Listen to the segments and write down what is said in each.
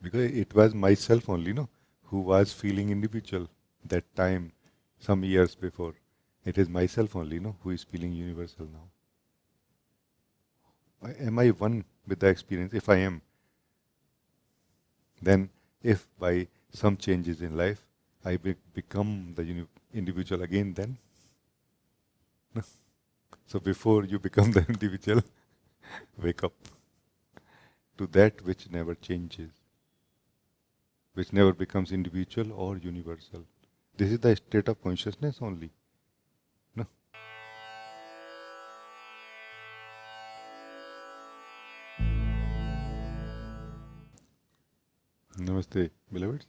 Because it was myself only, no, who was feeling individual that time, some years before. It is myself only, no, who is feeling universal now. Am I one with the experience? If I am, then if by some changes in life I become the individual again, then so before you become the individual, wake up to that which never changes, which never becomes individual or universal. This is the state of consciousness only. No? Namaste, beloveds.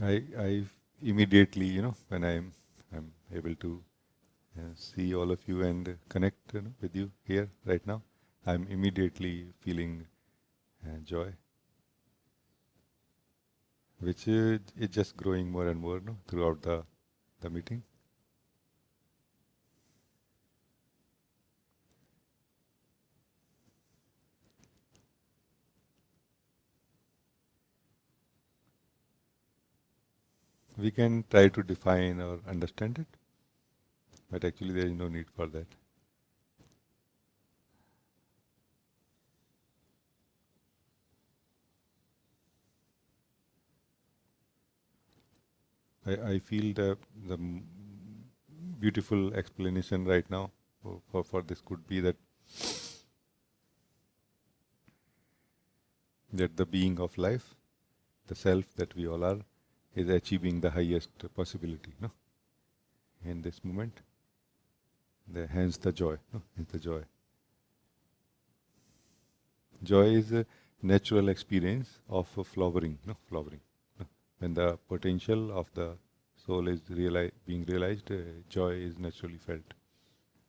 I immediately, when I'm able to see all of you and connect with you here right now, I'm immediately feeling joy, which is just growing more and more, no, throughout the meeting. We can try to define or understand it, but actually there is no need for that. I feel the beautiful explanation right now for this could be that the being of life, the self that we all are, is achieving the highest possibility, no? In this moment. Hence the joy, no? Hence the joy. Joy is a natural experience of flowering, no? Flowering. No? When the potential of the soul is being realized, joy is naturally felt.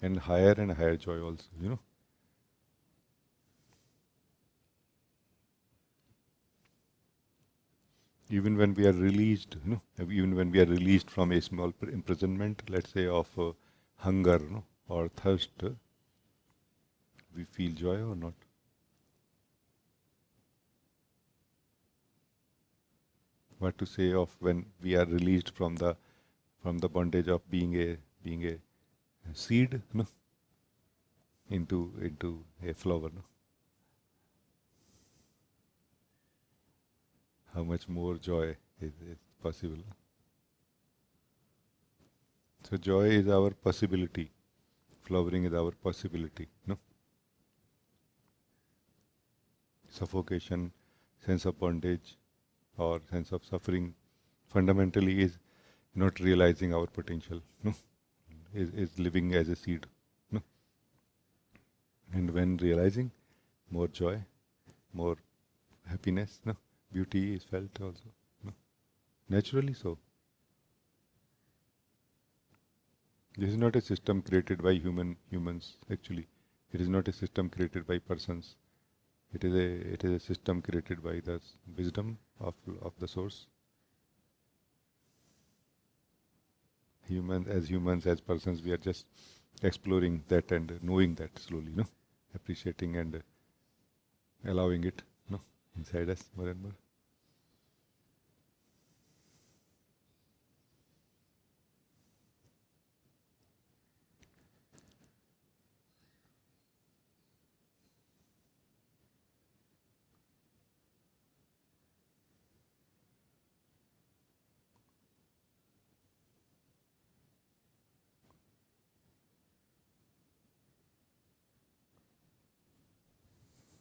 And higher joy also, Even when we are released, even when we are released from a small imprisonment, let's say of hunger, or thirst, we feel joy or not? What to say of when we are released from the bondage of being a seed, into a flower, How much more joy is possible? So joy is our possibility. Flowering is our possibility, Suffocation, sense of bondage, or sense of suffering, fundamentally is not realizing our potential, is living as a seed, And when realizing, more joy, more happiness, beauty is felt also, naturally so. This is not a system created by humans. Actually, it is not a system created by persons. It is a system created by the wisdom of the source. Humans, as persons, we are just exploring that and knowing that slowly, appreciating and allowing it, inside us more and more.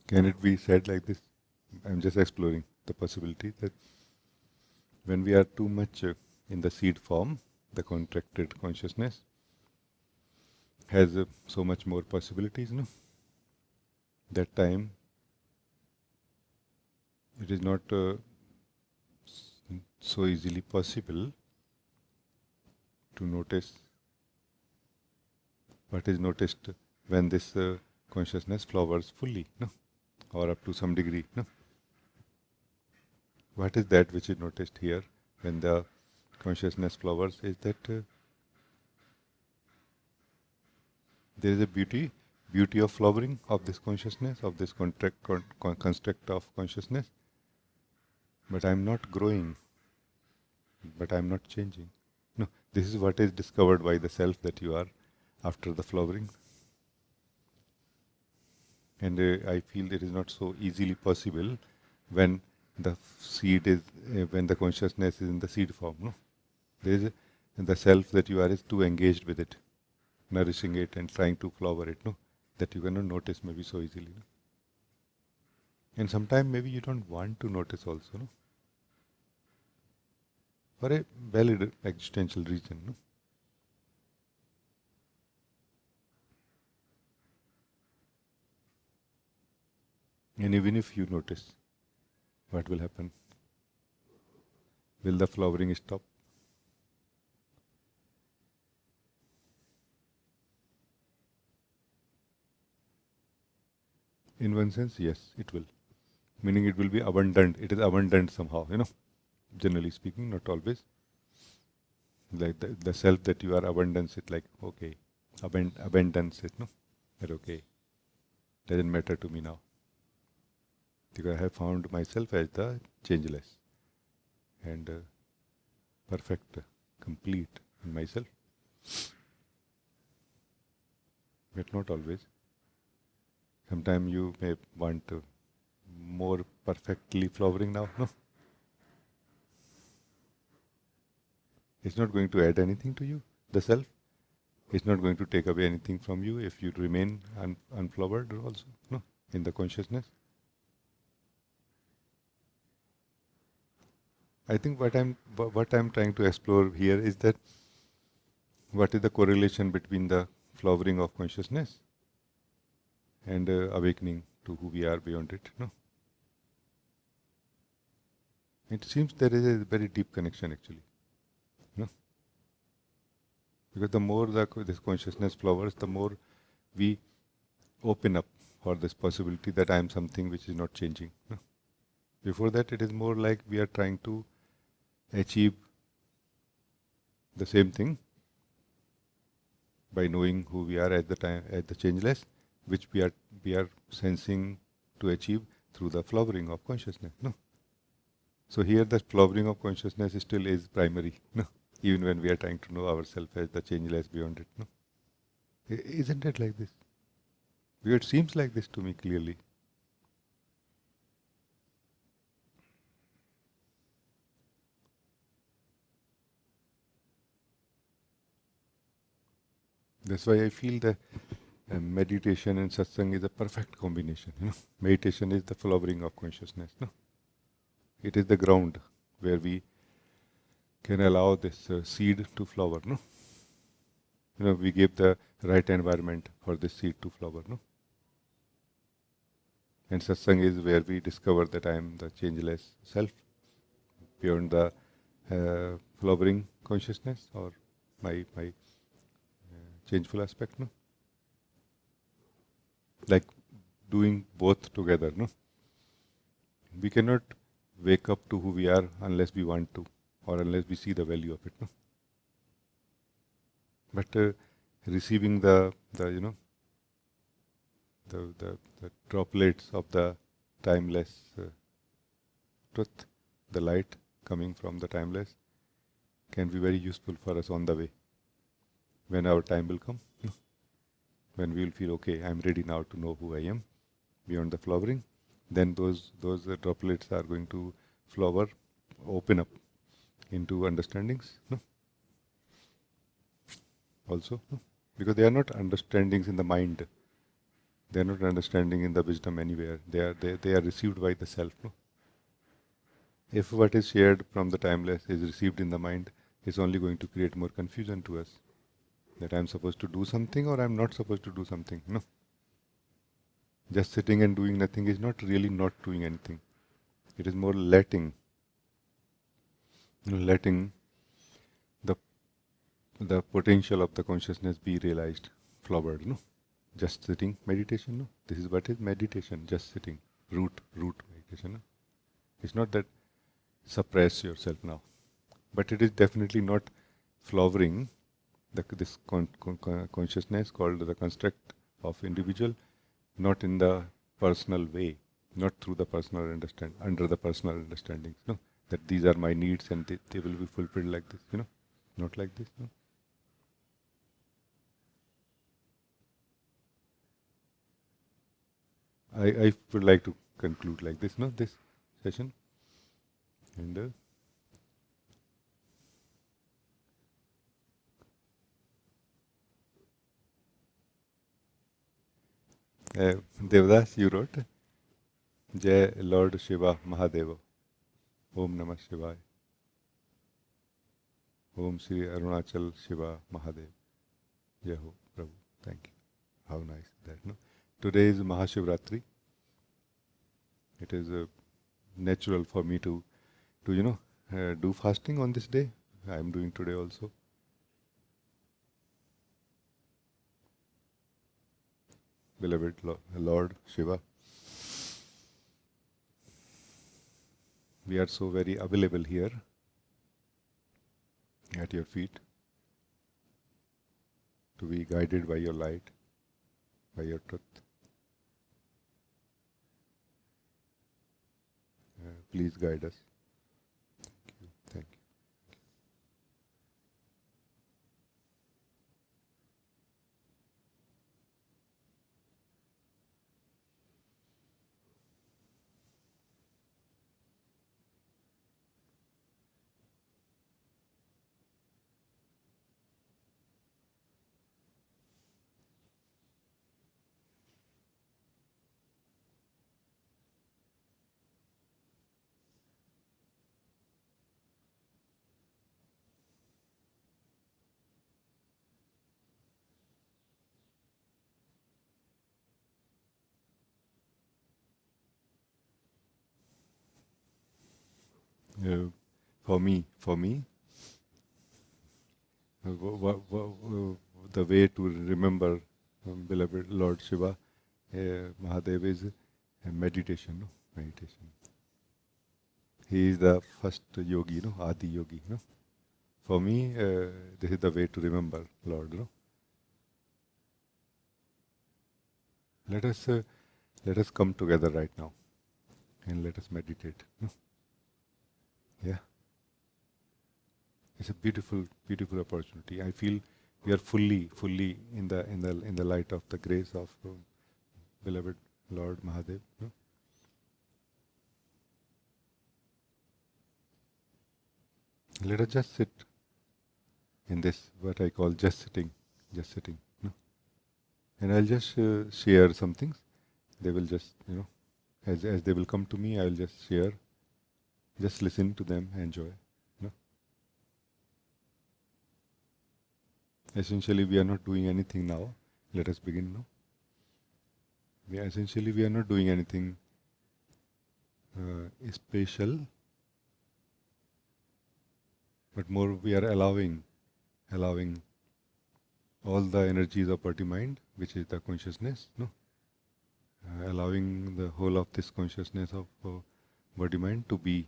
Can it be said like this? I'm just exploring the possibility that when we are too much in the seed form, the contracted consciousness, has so much more possibilities, no? That time it is not so easily possible to notice what is noticed when this consciousness flowers fully, no? Or up to some degree, no? What is that which is noticed here when the consciousness flowers? Is that there is a beauty of flowering of this consciousness, of this construct of consciousness. But I am not growing, but I am not changing. No, this is what is discovered by the self that you are after the flowering. And I feel it is not so easily possible when the seed is, when the consciousness is in the seed form. No, there is the self that you are is too engaged with it, nourishing it and trying to flower it. No, that you cannot notice maybe so easily. No? And sometimes maybe you don't want to notice also. No, for a valid existential reason. No? And even if you notice, what will happen? Will the flowering stop? In one sense, yes, it will. Meaning it will be abundant. It is abundant somehow, generally speaking, not always. Like the self that you are abundance, it like, okay, abundance it, no? That okay, doesn't matter to me now. Because I have found myself as the changeless and perfect, complete in myself. But not always. Sometimes you may want more perfectly flowering now. No, it's not going to add anything to you. The self, it's not going to take away anything from you if you remain unflowered also. No, in the consciousness. I think what I'm trying to explore here is that what is the correlation between the flowering of consciousness and awakening to who we are beyond it. No, it seems there is a very deep connection actually. No, because the more this consciousness flowers, the more we open up for this possibility that I am something which is not changing. No? Before that, it is more like we are trying to achieve the same thing by knowing who we are at the time, at the changeless, which we are sensing to achieve through the flowering of consciousness. No. So here the flowering of consciousness still is primary. No. Even when we are trying to know ourselves as the changeless beyond it. No. Isn't it like this? Because it seems like this to me clearly. That's why I feel that meditation and satsang is a perfect combination. Meditation is the flowering of consciousness. No? It is the ground where we can allow this seed to flower. No? We give the right environment for this seed to flower. No? And satsang is where we discover that I am the changeless self beyond the flowering consciousness or my changeful aspect. No? Like doing both together. No? We cannot wake up to who we are unless we want to or unless we see the value of it. No? But receiving the droplets of the timeless truth, the light coming from the timeless, can be very useful for us on the way. When our time will come, when we will feel, okay, I am ready now to know who I am beyond the flowering, then those droplets are going to flower, open up into understandings. No? Also, no? Because they are not understandings in the mind. They are not understanding in the wisdom anywhere. They are received by the self. No? If what is shared from the timeless is received in the mind, is only going to create more confusion to us. That I'm supposed to do something or I'm not supposed to do something. No. Just sitting and doing nothing is not really not doing anything. It is more letting the the potential of the consciousness be realized, flowered. No. Just sitting meditation. No. This is what is meditation. Just sitting. Root meditation. No? It's not that suppress yourself now, but it is definitely not flowering this consciousness called the construct of individual, not in the personal way, not through the personal understand under the personal understandings. No, that these are my needs and they will be fulfilled like this. Not like this. No. I would like to conclude like this. No, this session and. Devdas, you wrote, Jai Lord Shiva Mahadeva, Om Namah Shivaya, Om Sri Arunachal Shiva Mahadev, Jai Ho Prabhu. Thank you. How nice is that, no? Today is Maha Shivaratri. It is natural for me to do fasting on this day. I am doing today also. Beloved Lord Shiva, we are so very available here at your feet to be guided by your light, by your truth. Please guide us. Thank you. Thank you. For me, the way to remember beloved Lord Shiva, Mahadev is meditation. No? Meditation. He is the first yogi, Adi yogi. For me, this is the way to remember Lord. Let us come together right now and let us meditate. Yeah. It's a beautiful, beautiful opportunity. I feel we are fully in the light of the grace of beloved Lord Mahadev. Let us just sit in this, what I call just sitting. And I'll just share some things. They will just, as they will come to me, I will just share. Just listen to them, enjoy. Essentially, we are not doing anything now. Let us begin now. We are not doing anything special, but more we are allowing all the energies of body mind, which is the consciousness, allowing the whole of this consciousness of body mind to be,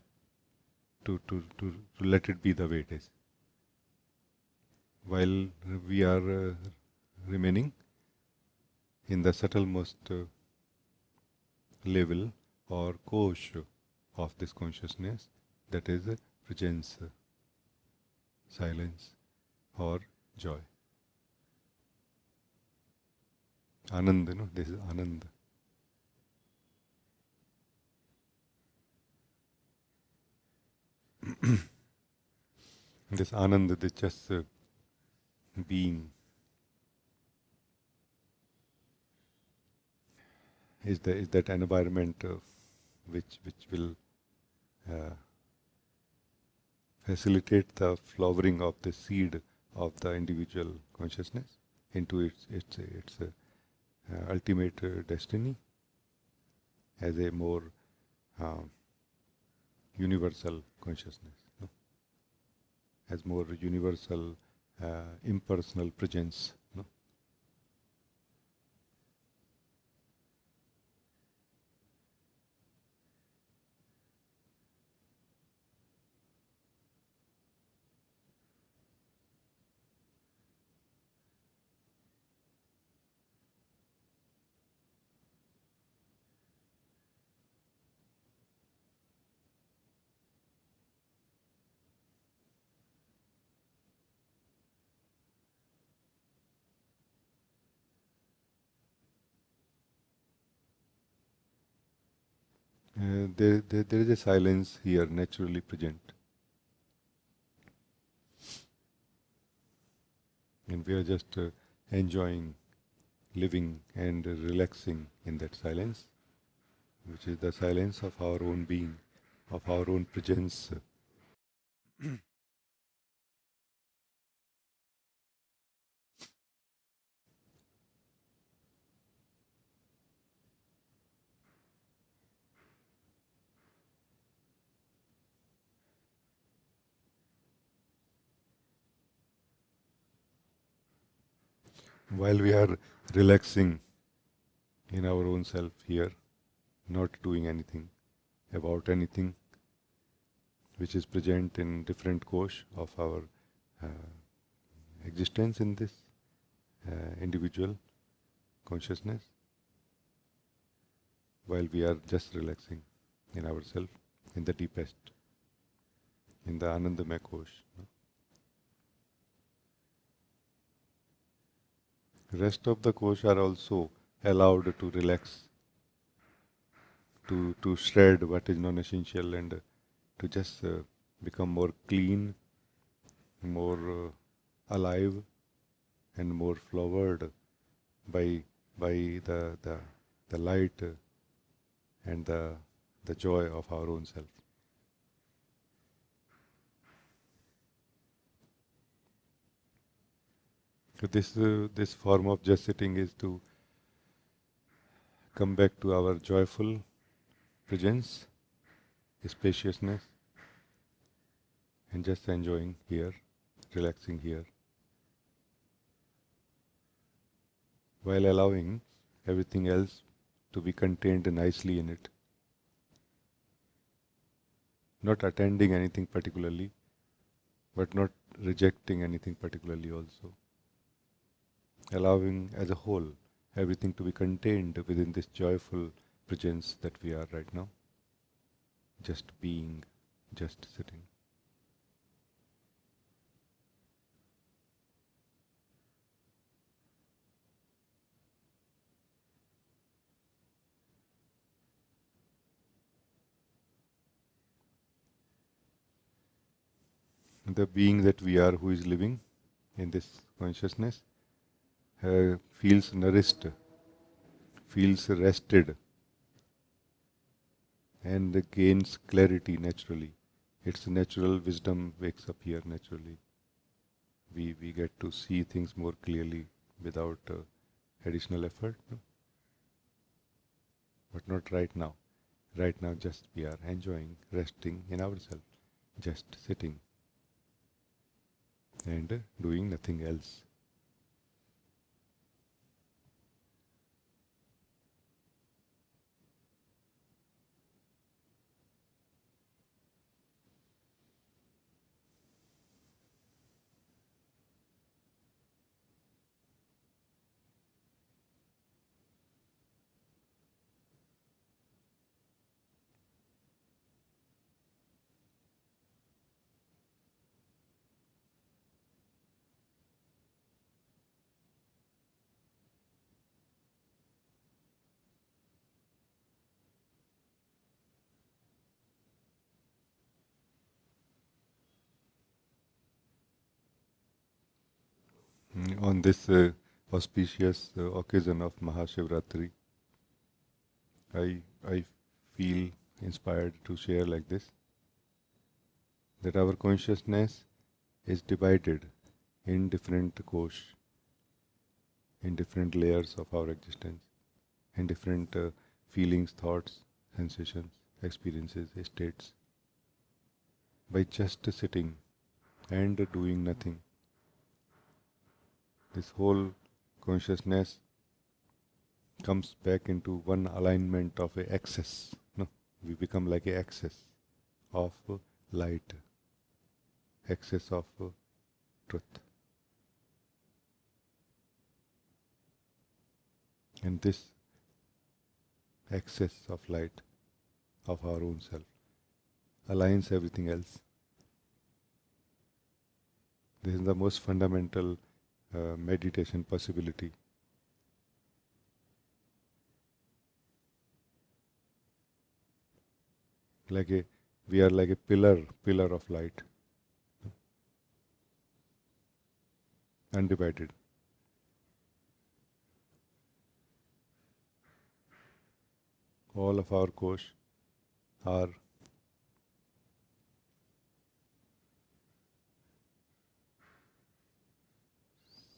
to let it be the way it is. While we are remaining in the subtlemost level or kosh of this consciousness, that is presence, silence or joy. Anand, this is Anand. This Anand, this just being, is that environment which will facilitate the flowering of the seed of the individual consciousness into its ultimate destiny as a more uh, universal consciousness, no? As more universal impersonal presence. No? There is a silence here naturally present, and we are just enjoying, living, and relaxing in that silence, which is the silence of our own being, of our own presence. While we are relaxing in our own self here, not doing anything about anything which is present in different kosh of our uh, existence in this individual consciousness, while we are just relaxing in ourself, in the deepest, in the Anandamaya kosh. No? Rest of the kosh are also allowed to relax, to shred what is non-essential, and to just become more clean, more alive, and more flowered by the light and the joy of our own self. So this form of just sitting is to come back to our joyful presence, spaciousness, and just enjoying here, relaxing here, while allowing everything else to be contained nicely in it. Not attending anything particularly, but not rejecting anything particularly also. Allowing as a whole everything to be contained within this joyful presence that we are right now. Just being, just sitting. The being that we are, who is living in this consciousness, feels nourished, feels rested, and gains clarity naturally. Its natural wisdom wakes up here naturally. We get to see things more clearly without additional effort, no? But not right now. Right now, just we are enjoying, resting in ourselves, just sitting and doing nothing else. On this auspicious occasion of Maha Shivaratri, I feel inspired to share like this. that our consciousness is divided in different kosh, in different layers of our existence, in different feelings, thoughts, sensations, experiences, states. By just sitting and doing nothing, this whole consciousness comes back into one alignment of a axis. No, we become like a axis of light, axis of truth. And this axis of light of our own self aligns everything else. This is the most fundamental meditation possibility. We are like a pillar of light, undivided. All of our kosh are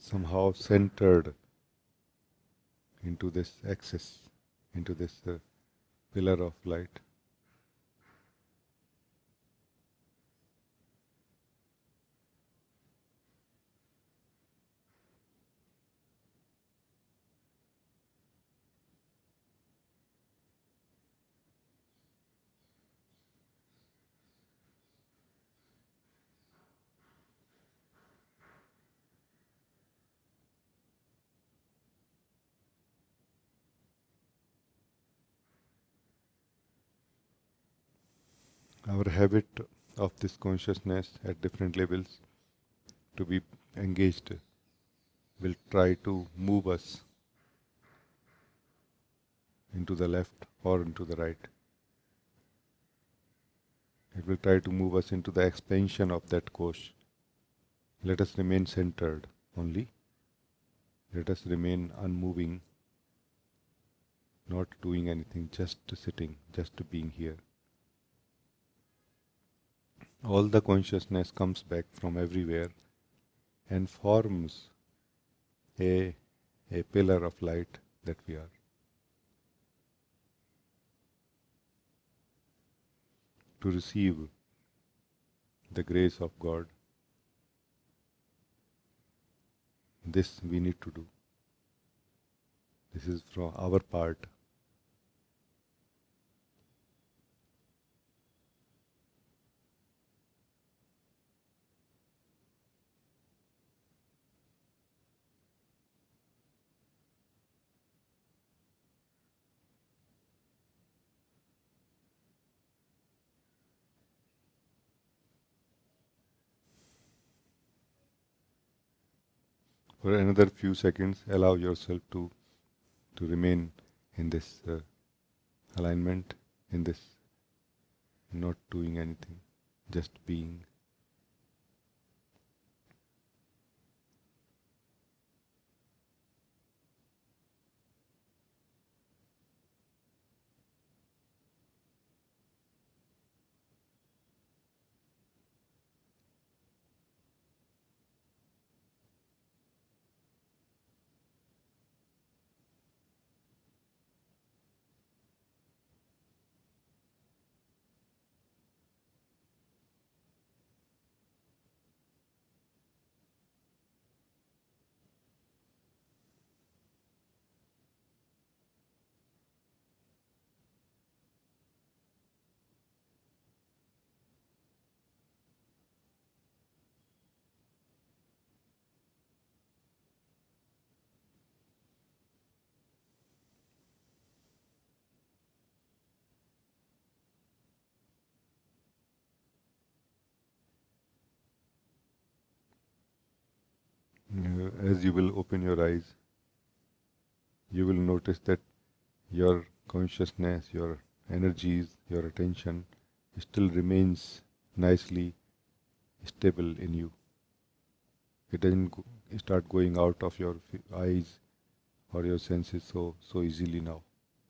somehow centered into this axis, into this pillar of light. Our habit of this consciousness at different levels to be engaged will try to move us into the left or into the right. It will try to move us into the expansion of that kosh. Let us remain centered only. Let us remain unmoving, not doing anything, just sitting, just being here. All the consciousness comes back from everywhere and forms a pillar of light that we are. To receive the grace of God, this we need to do. This is from our part. For another few seconds, allow yourself to remain in this alignment, in this not doing anything, just being. As you will open your eyes, you will notice that your consciousness, your energies, your attention still remains nicely stable in you. It doesn't start going out of your eyes or your senses so easily now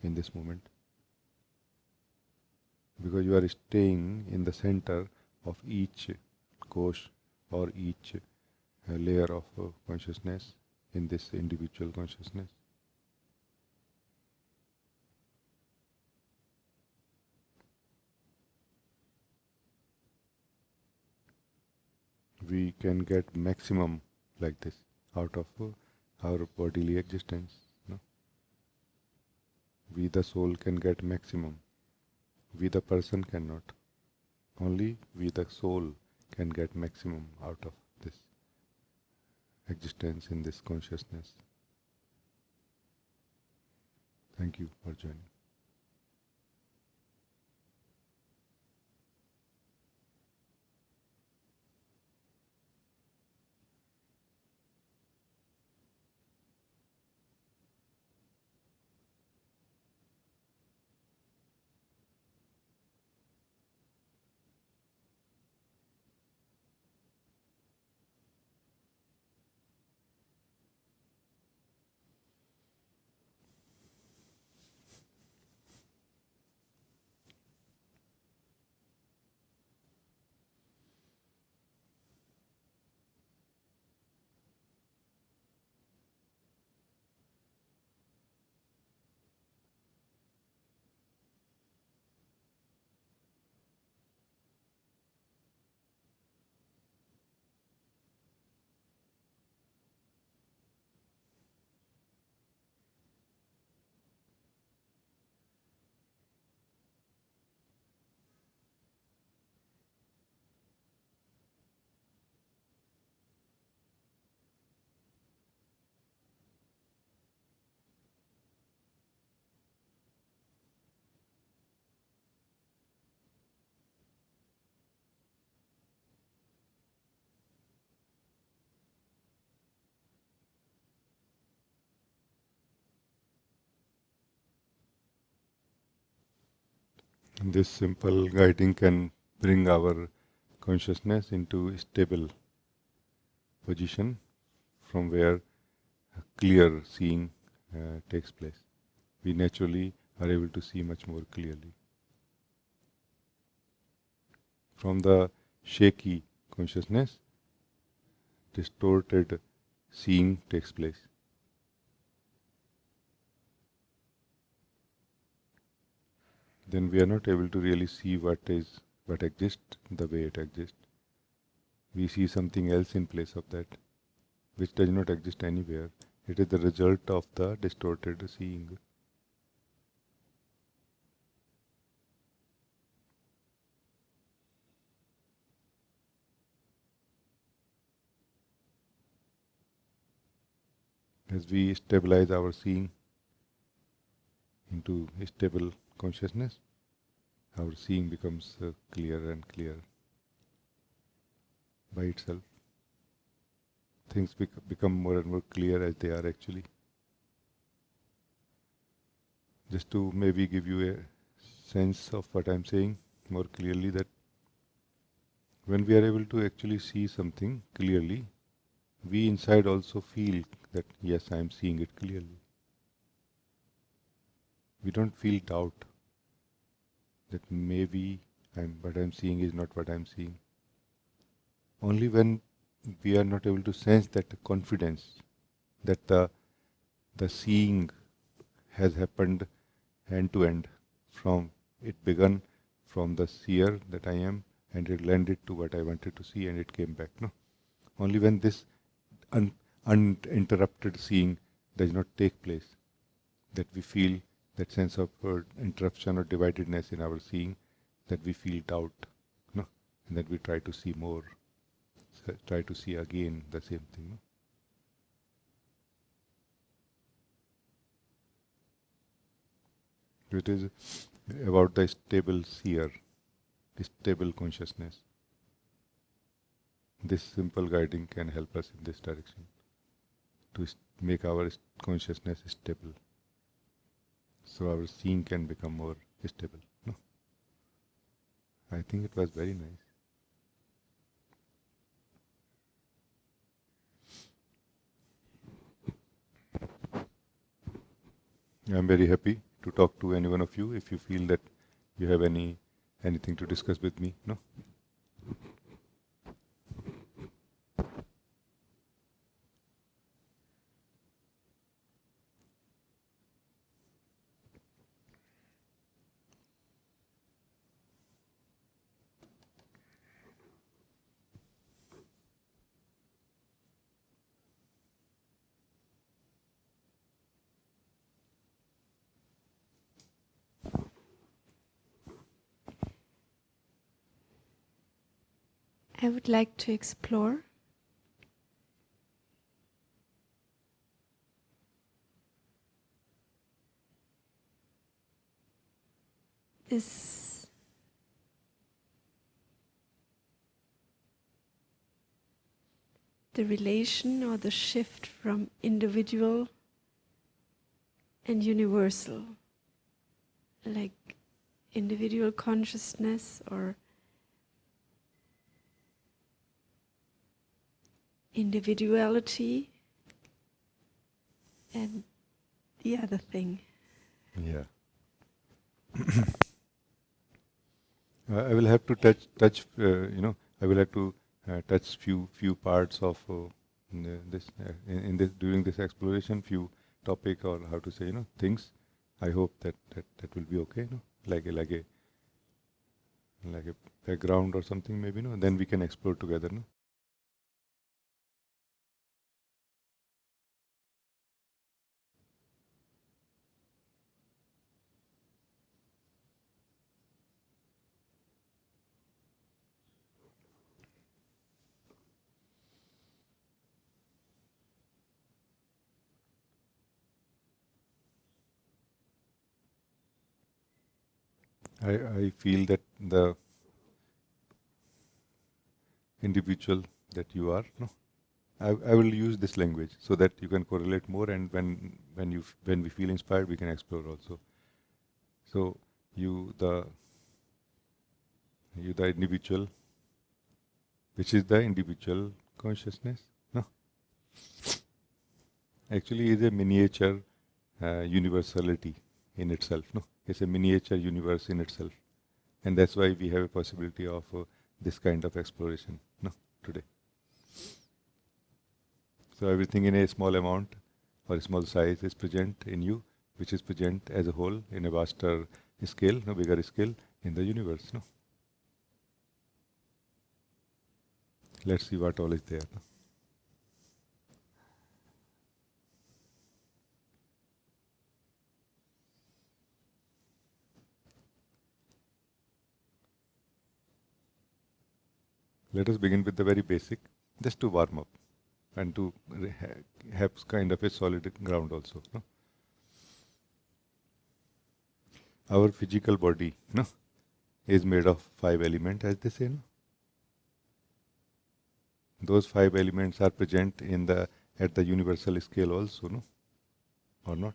in this moment, because you are staying in the center of each kosh or each layer of consciousness in this individual consciousness. We can get maximum like this out of our bodily existence. No? We the soul can get maximum. We the person cannot. Only we the soul can get maximum out of this existence in this consciousness. Thank you for joining. This simple guiding can bring our consciousness into a stable position from where clear seeing takes place. We naturally are able to see much more clearly. From the shaky consciousness, distorted seeing takes place. Then we are not able to really see what exists the way it exists. We see something else in place of that, which does not exist anywhere. It is the result of the distorted seeing. As we stabilize our seeing into a stable consciousness, our seeing becomes clearer and clearer by itself. Things become more and more clear as they are actually. Just to maybe give you a sense of what I'm saying more clearly, that when we are able to actually see something clearly, we inside also feel that yes, I am seeing it clearly. We don't feel doubt that maybe what I'm seeing is not what I'm seeing. Only when we are not able to sense that confidence that the seeing has happened end to end, from it began from the seer that I am, and it landed to what I wanted to see, and it came back. No, only when this uninterrupted seeing does not take place, that we feel that sense of interruption or dividedness in our seeing, that we feel doubt, no, and that we try to see more, try to see again the same thing. No? It is about the stable seer, stable consciousness. This simple guiding can help us in this direction, to make our consciousness stable, so our seeing can become more stable. No? I think it was very nice. I am very happy to talk to any one of you if you feel that you have anything to discuss with me. No? I would like to explore is the relation or the shift from individual and universal, like individual consciousness or individuality and the other thing. Yeah. I will have to touch. I will have to touch few parts of this in this during this exploration. Few topic or how to say things. I hope that will be okay. Like a background or something maybe. Then we can explore together. No. I feel that the individual that you are. No. I will use this language so that you can correlate more, and when we feel inspired, we can explore also. So you the individual, which is the individual consciousness, no, actually is a miniature universality in itself. No, it's a miniature universe in itself, and that's why we have a possibility of this kind of exploration. No, today. So everything in a small amount or a small size is present in you, which is present as a whole in a vaster scale, no bigger scale in the universe. No, let's see what all is there. No? Let us begin with the very basic, just to warm up and to have kind of a solid ground also. No? Our physical body, no, is made of 5 elements, as they say. No? Those 5 elements are present in the at the universal scale also, no, or not?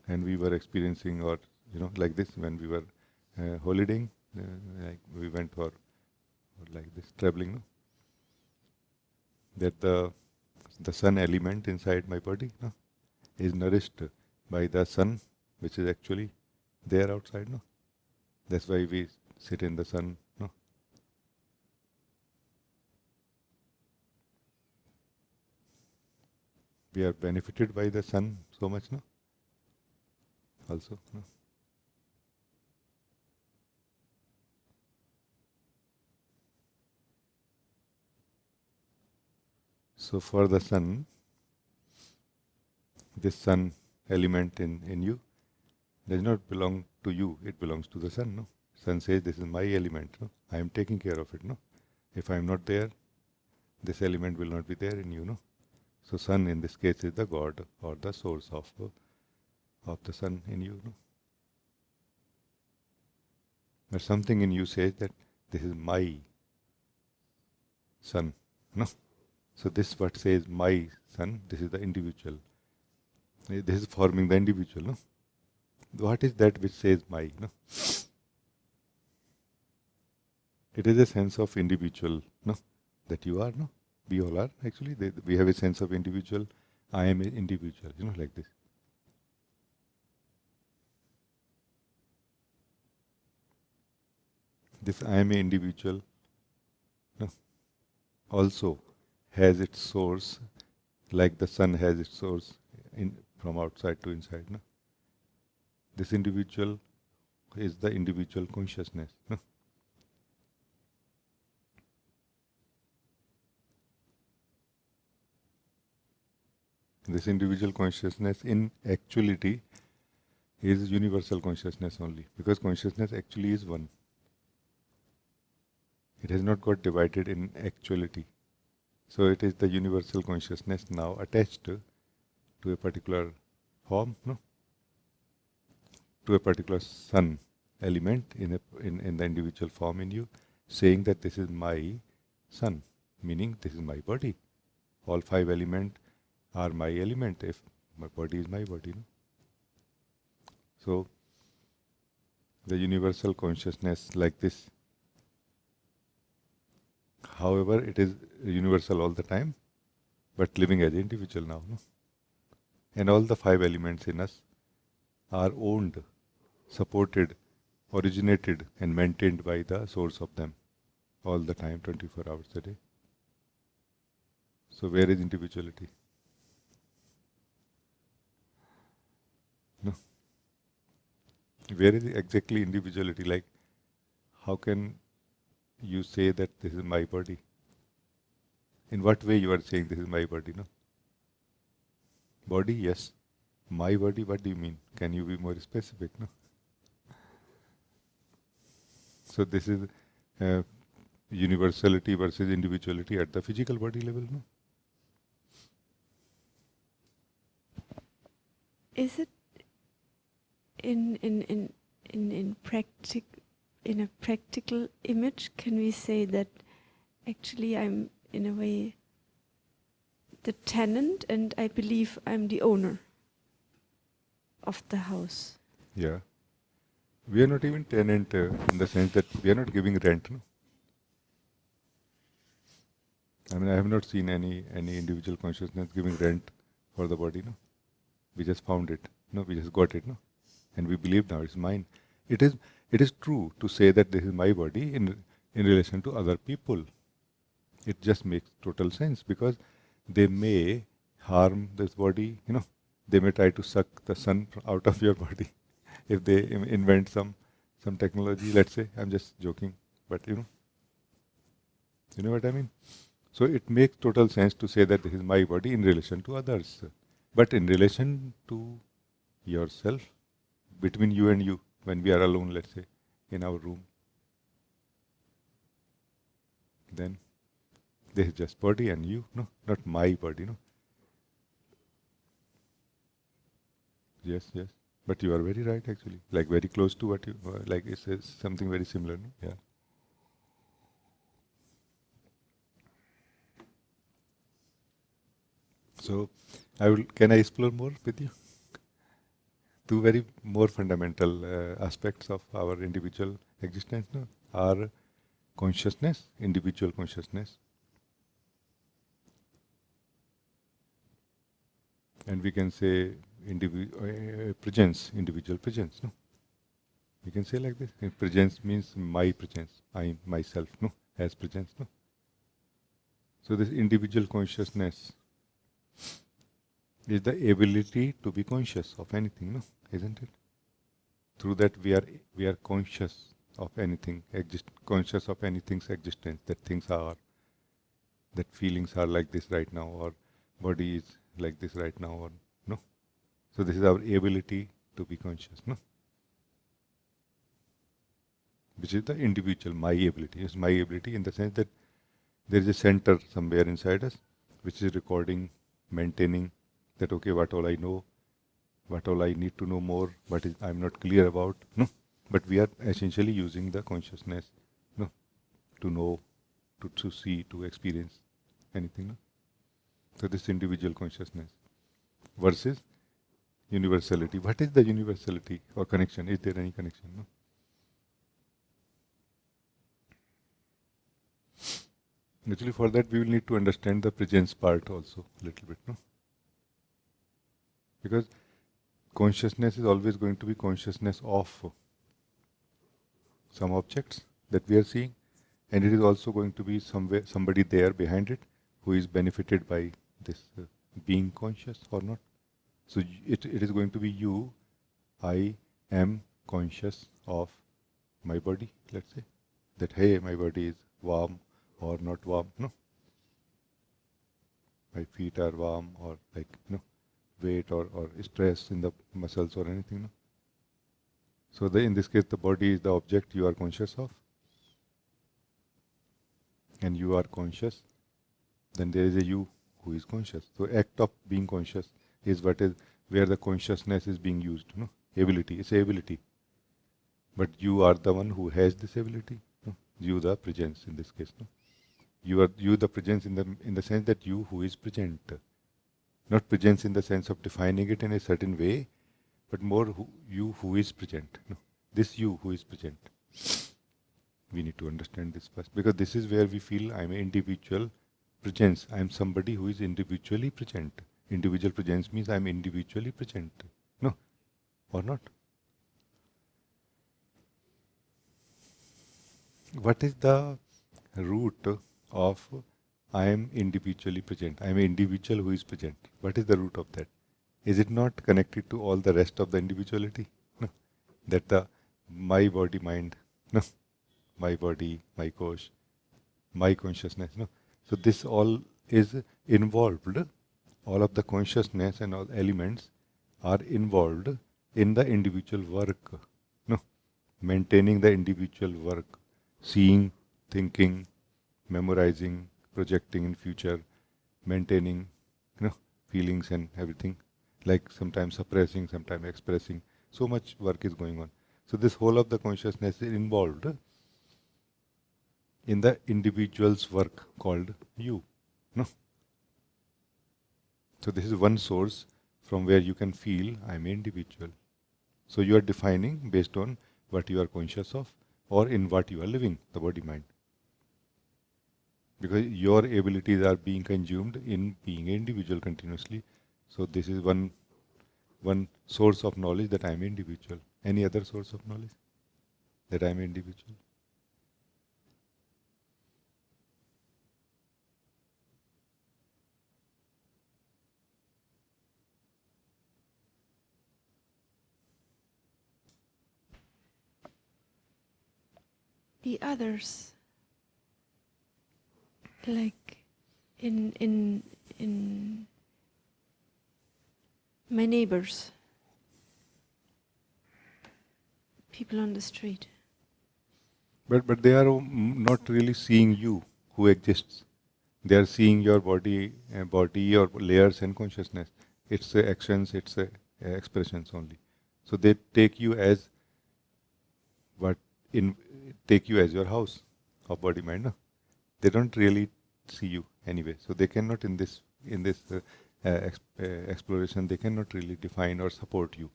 And we were experiencing, or like this when we were holidaying, like we went for like this traveling. No? That the sun element inside my body, no, is nourished by the sun, which is actually there outside. No, that's why we sit in the sun. No, we are benefited by the sun so much. No, also. No? So for the sun, this sun element in you does not belong to you, it belongs to the sun. No, sun says this is my element. No, I am taking care of it. No, if I am not there, this element will not be there in you. No, so sun in this case is the God or the source of the sun in you. No, but something in you says that this is my sun. No, so this what says my sun. This is the individual. This is forming the individual. No, what is that which says my? No, it is a sense of individual. No, that you are. No, we all are actually. We have a sense of individual. I am an individual. Like this. This I am an individual. No, also has its source, like the sun has its source in from outside to inside. No, this individual is the individual consciousness. No? This individual consciousness in actuality is universal consciousness only, because consciousness actually is one. It has not got divided in actuality. So it is the universal consciousness now attached to a particular form, no? To a particular sun element in the individual form in you, saying that this is my sun, meaning this is my body. All five elements are my element if my body is my body. No? So the universal consciousness like this, however, it is universal all the time, but living as an individual now. No? And all the five elements in us are owned, supported, originated and maintained by the source of them all the time, 24 hours a day. So where is individuality? No. Where is exactly individuality? Like, how can you say that this is my body? In what way you are saying this is my body? No. Body, yes. My body, what do you mean? Can you be more specific? No. So this is universality versus individuality at the physical body level. No. Is it in a practical image? Can we say that actually I'm in a way the tenant and I believe I'm the owner of the house? Yeah. We are not even tenant in the sense that we are not giving rent. No? I mean, I have not seen any individual consciousness giving rent for the body. No, we just found it. No, we just got it. No, and we believe now it's mine. It is true to say that this is my body in relation to other people. It just makes total sense because they may harm this body. You know, they may try to suck the sun out of your body if they invent some technology. Let's say I'm just joking, but you know what I mean. So it makes total sense to say that this is my body in relation to others. But in relation to yourself, between you and you, when we are alone, let's say, in our room, then this is just body and you, no, not my body, no. Yes, yes. But you are very right actually, like very close to what you, like it says something very similar, no? Yeah. So, can I explore more with you? Two very more fundamental aspects of our individual existence, no, are consciousness, individual consciousness, and we can say presence, individual presence. No, we can say like this. Presence means my presence, I myself, no, as presence. No, so this individual consciousness is the ability to be conscious of anything, no, isn't it? Through that we are conscious of anything, conscious of anything's existence, that things are, that feelings are like this right now, or body is like this right now, or no. So this is our ability to be conscious, no? Which is the individual, my ability. It's my ability in the sense that there is a center somewhere inside us which is recording, maintaining that, okay, what all I know, what all I need to know more, what is I'm not clear about, no? But we are essentially using the consciousness, no, to know, to see, to experience anything, no? So this individual consciousness versus universality. What is the universality or connection? Is there any connection? No. Actually, for that we will need to understand the presence part also a little bit, no? Because consciousness is always going to be consciousness of some objects that we are seeing, and it is also going to be somebody there behind it who is benefited by this being conscious or not. So it is going to be you. I am conscious of my body, let's say, that hey, my body is warm or not warm, no. My feet are warm or like, no, weight or stress in the muscles or anything, no. So in this case, the body is the object you are conscious of. and you are conscious, then there is a you who is conscious. So act of being conscious is what is where the consciousness is being used. No? Ability, it's a ability. But you are the one who has this ability. No? You the presence in this case. No? You the presence in the sense that you who is present. Not presence in the sense of defining it in a certain way, but more you who is present. No? This you who is present. We need to understand this first, because this is where we feel I'm an individual presence. I'm somebody who is individually present. Individual presence means I'm individually present. No, or not? What is the root of I am individually present? I am an individual who is present. What is the root of that? Is it not connected to all the rest of the individuality? No. That the my body mind, no, my body, my kosh, my consciousness, no. So this all is involved. All of the consciousness and all elements are involved in the individual work. No, maintaining the individual work, seeing, thinking, memorizing, projecting in future, maintaining, feelings and everything. Like sometimes suppressing, sometimes expressing. So much work is going on. So this whole of the consciousness is involved in the individual's work called you. No. So this is one source from where you can feel I'm an individual. So you are defining based on what you are conscious of or in what you are living, the body mind. Because your abilities are being consumed in being an individual continuously. So this is one source of knowledge that I am individual. Any other source of knowledge that I am individual? The others, like in my neighbors, people on the street. But they are not really seeing you who exists. They are seeing your body, your layers and consciousness. It's actions, it's expressions only. So they take you as what in take you as your house of body mind. No? They don't really see you anyway. So they cannot in this exploration. They cannot really define or support you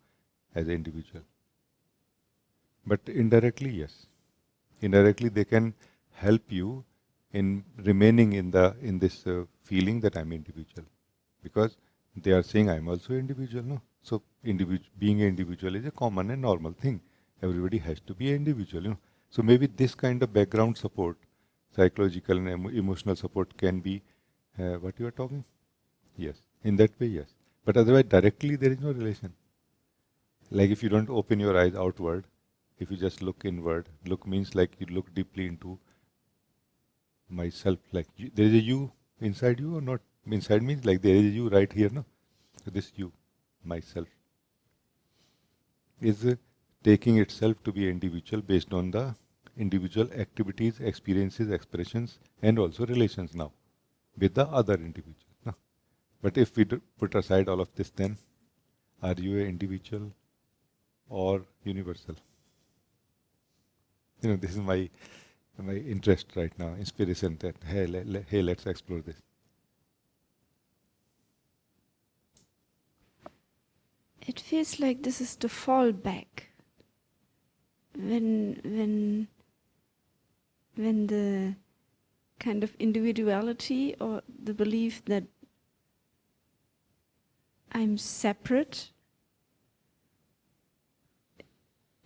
as an individual. But indirectly, yes. Indirectly, they can help you in remaining in this feeling that I'm individual, because they are saying I'm also individual. No, so being an individual is a common and normal thing. Everybody has to be an individual. So maybe this kind of background support, psychological and emotional support, can be what you are talking. Yes, in that way, yes. But otherwise, directly there is no relation. Like if you don't open your eyes outward, if you just look inward, look means like you look deeply into myself, like there is a you inside you or not. Inside means like there is a you right here, no? So this you, myself, is taking itself to be individual based on the individual activities, experiences, expressions, and also relations now with the other individual. No? But if we put aside all of this, then are you an individual or universal? This is my interest right now, inspiration that hey, let's explore this. It feels like this is the fallback when the kind of individuality or the belief that I'm separate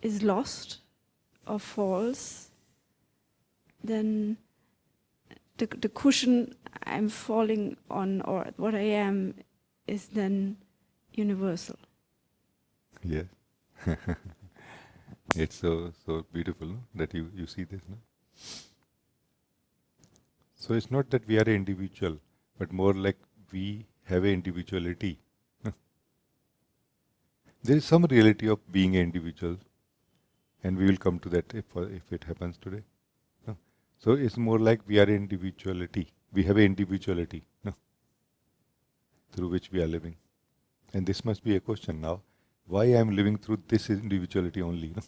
is lost or false, then the cushion I'm falling on or what I am is then universal. Yes. It's so beautiful, no? That you see this. No? So it's not that we are an individual, but more like we have an individuality. No? There is some reality of being an individual, and we will come to that if it happens today. No? So it's more like we are individuality. We have an individuality, no, through which we are living. And this must be a question now. Why I am living through this individuality only? No?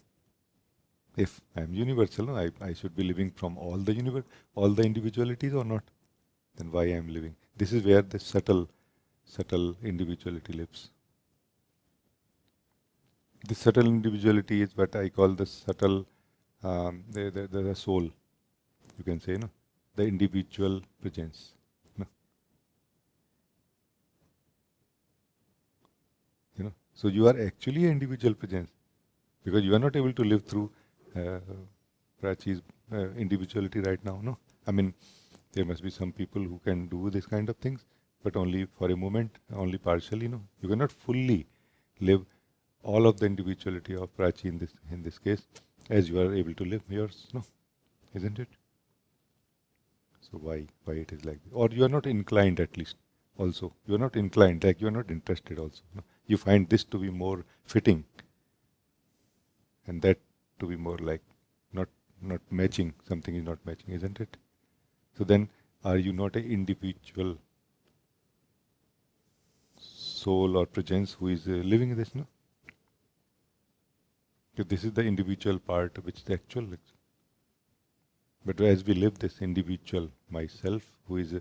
If I am universal, no, I should be living from all the individualities or not? Then why I am living? This is where the subtle individuality lives. The subtle individuality is what I call the subtle, the soul, you can say, no? The individual presence. No? So you are actually an individual presence because you are not able to live through uh, Prachi's individuality right now. No, I mean there must be some people who can do this kind of things, but only for a moment, only partially. No, you cannot fully live all of the individuality of Prachi in this case, as you are able to live yours. No, isn't it? So why it is like this? Or you are not inclined at least. Also, you are not inclined, like you are not interested. Also, no? You find this to be more fitting, and that to be more like not not matching. Something is not matching, isn't it? So then, are you not an individual soul or presence who is living this? No. So this is the individual part, which is the actual. But as we live this individual myself, who is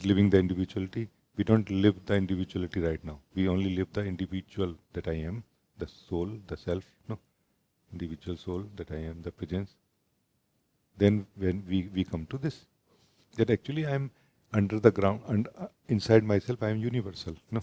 living the individuality, we don't live the individuality right now. We only live the individual that I am, the soul, the self, no, individual soul that I am, the presence. Then when we come to this, that actually I am under the ground, and inside myself I am universal, no.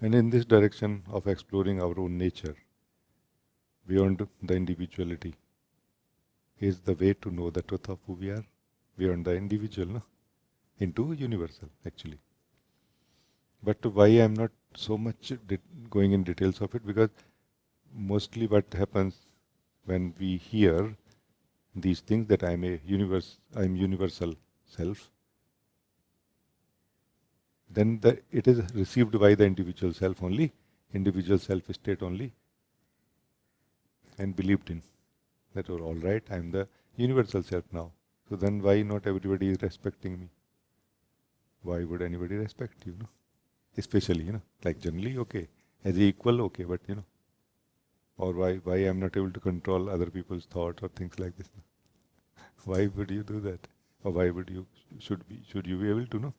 And in this direction of exploring our own nature, beyond the individuality, is the way to know the truth of who we are, beyond the individual, no? Into universal, actually. But why I am not so much going in details of it, because mostly what happens when we hear these things that I am universal self, then it is received by the individual self only, individual self state only, and believed in. That was all right, I am the universal self now. So then why not everybody is respecting me? Why would anybody respect you? No? Especially, like generally, okay, as equal, okay, but or why I am not able to control other people's thoughts or things like this. No? Why would you do that? Or why would you should you be able to know?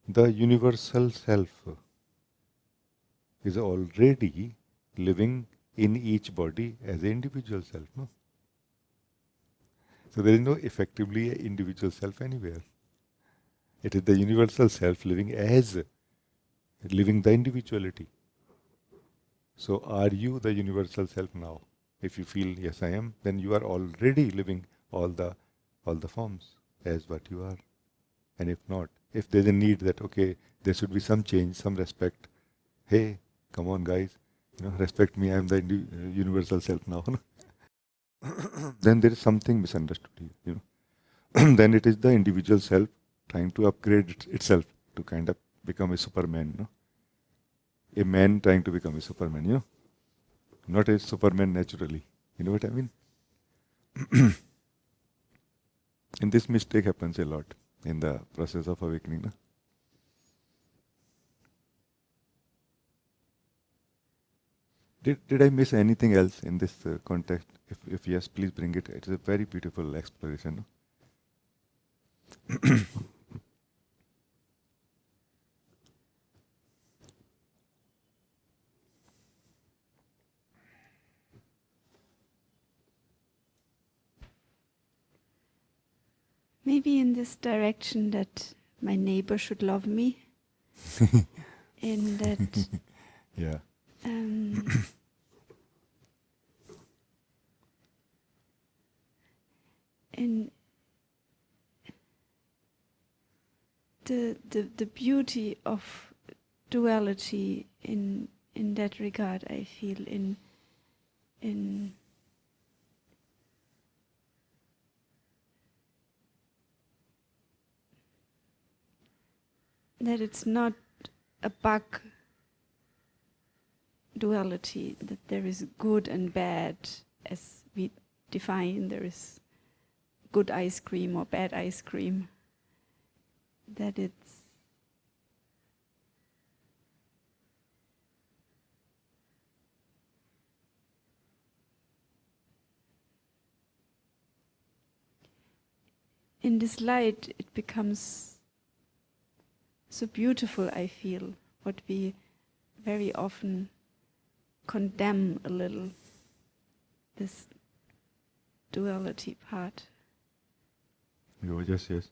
The universal self is already living in each body as an individual self, no? So there is no effectively individual self anywhere. It is the universal self living the individuality. So are you the universal self now? If you feel yes I am, then you are already living all the forms as what you are. And if not, if there's a need that okay, there should be some change, some respect, hey, come on guys, respect me, I'm the universal self now. Then there is something misunderstood here. Then it is the individual self trying to upgrade itself to kind of become a superman, a man trying to become a superman, not a superman naturally. You know what I mean? And this mistake happens a lot in the process of awakening. No? Did I miss anything else in this context? If yes, please bring it. It is a very beautiful exploration. No? Maybe in this direction that my neighbor should love me, in that Yeah. in the beauty of duality in that regard, I feel in that it's not a bug duality, that there is good and bad as we define, there is good ice cream or bad ice cream, that it's in this light it becomes so beautiful, I feel, what we very often condemn a little, this duality part. Yes, yes.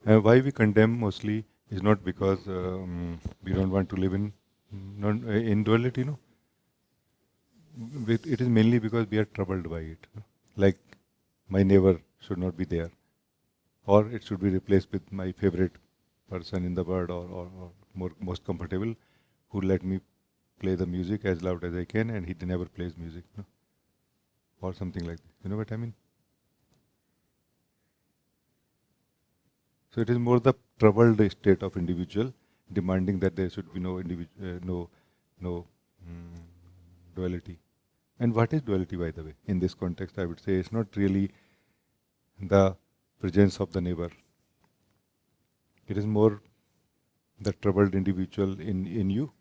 Why we condemn mostly is not because we don't want to live in in duality, no. It is mainly because we are troubled by it. No? Like my neighbor should not be there, or it should be replaced with my favorite person in the world, or most comfortable, who let me play the music as loud as I can, and he never plays music, no? Or something like that. You know what I mean? So it is more the troubled state of individual demanding that there should be no duality. And what is duality, by the way? In this context, I would say it's not really the presence of the neighbor. It is more the troubled individual in you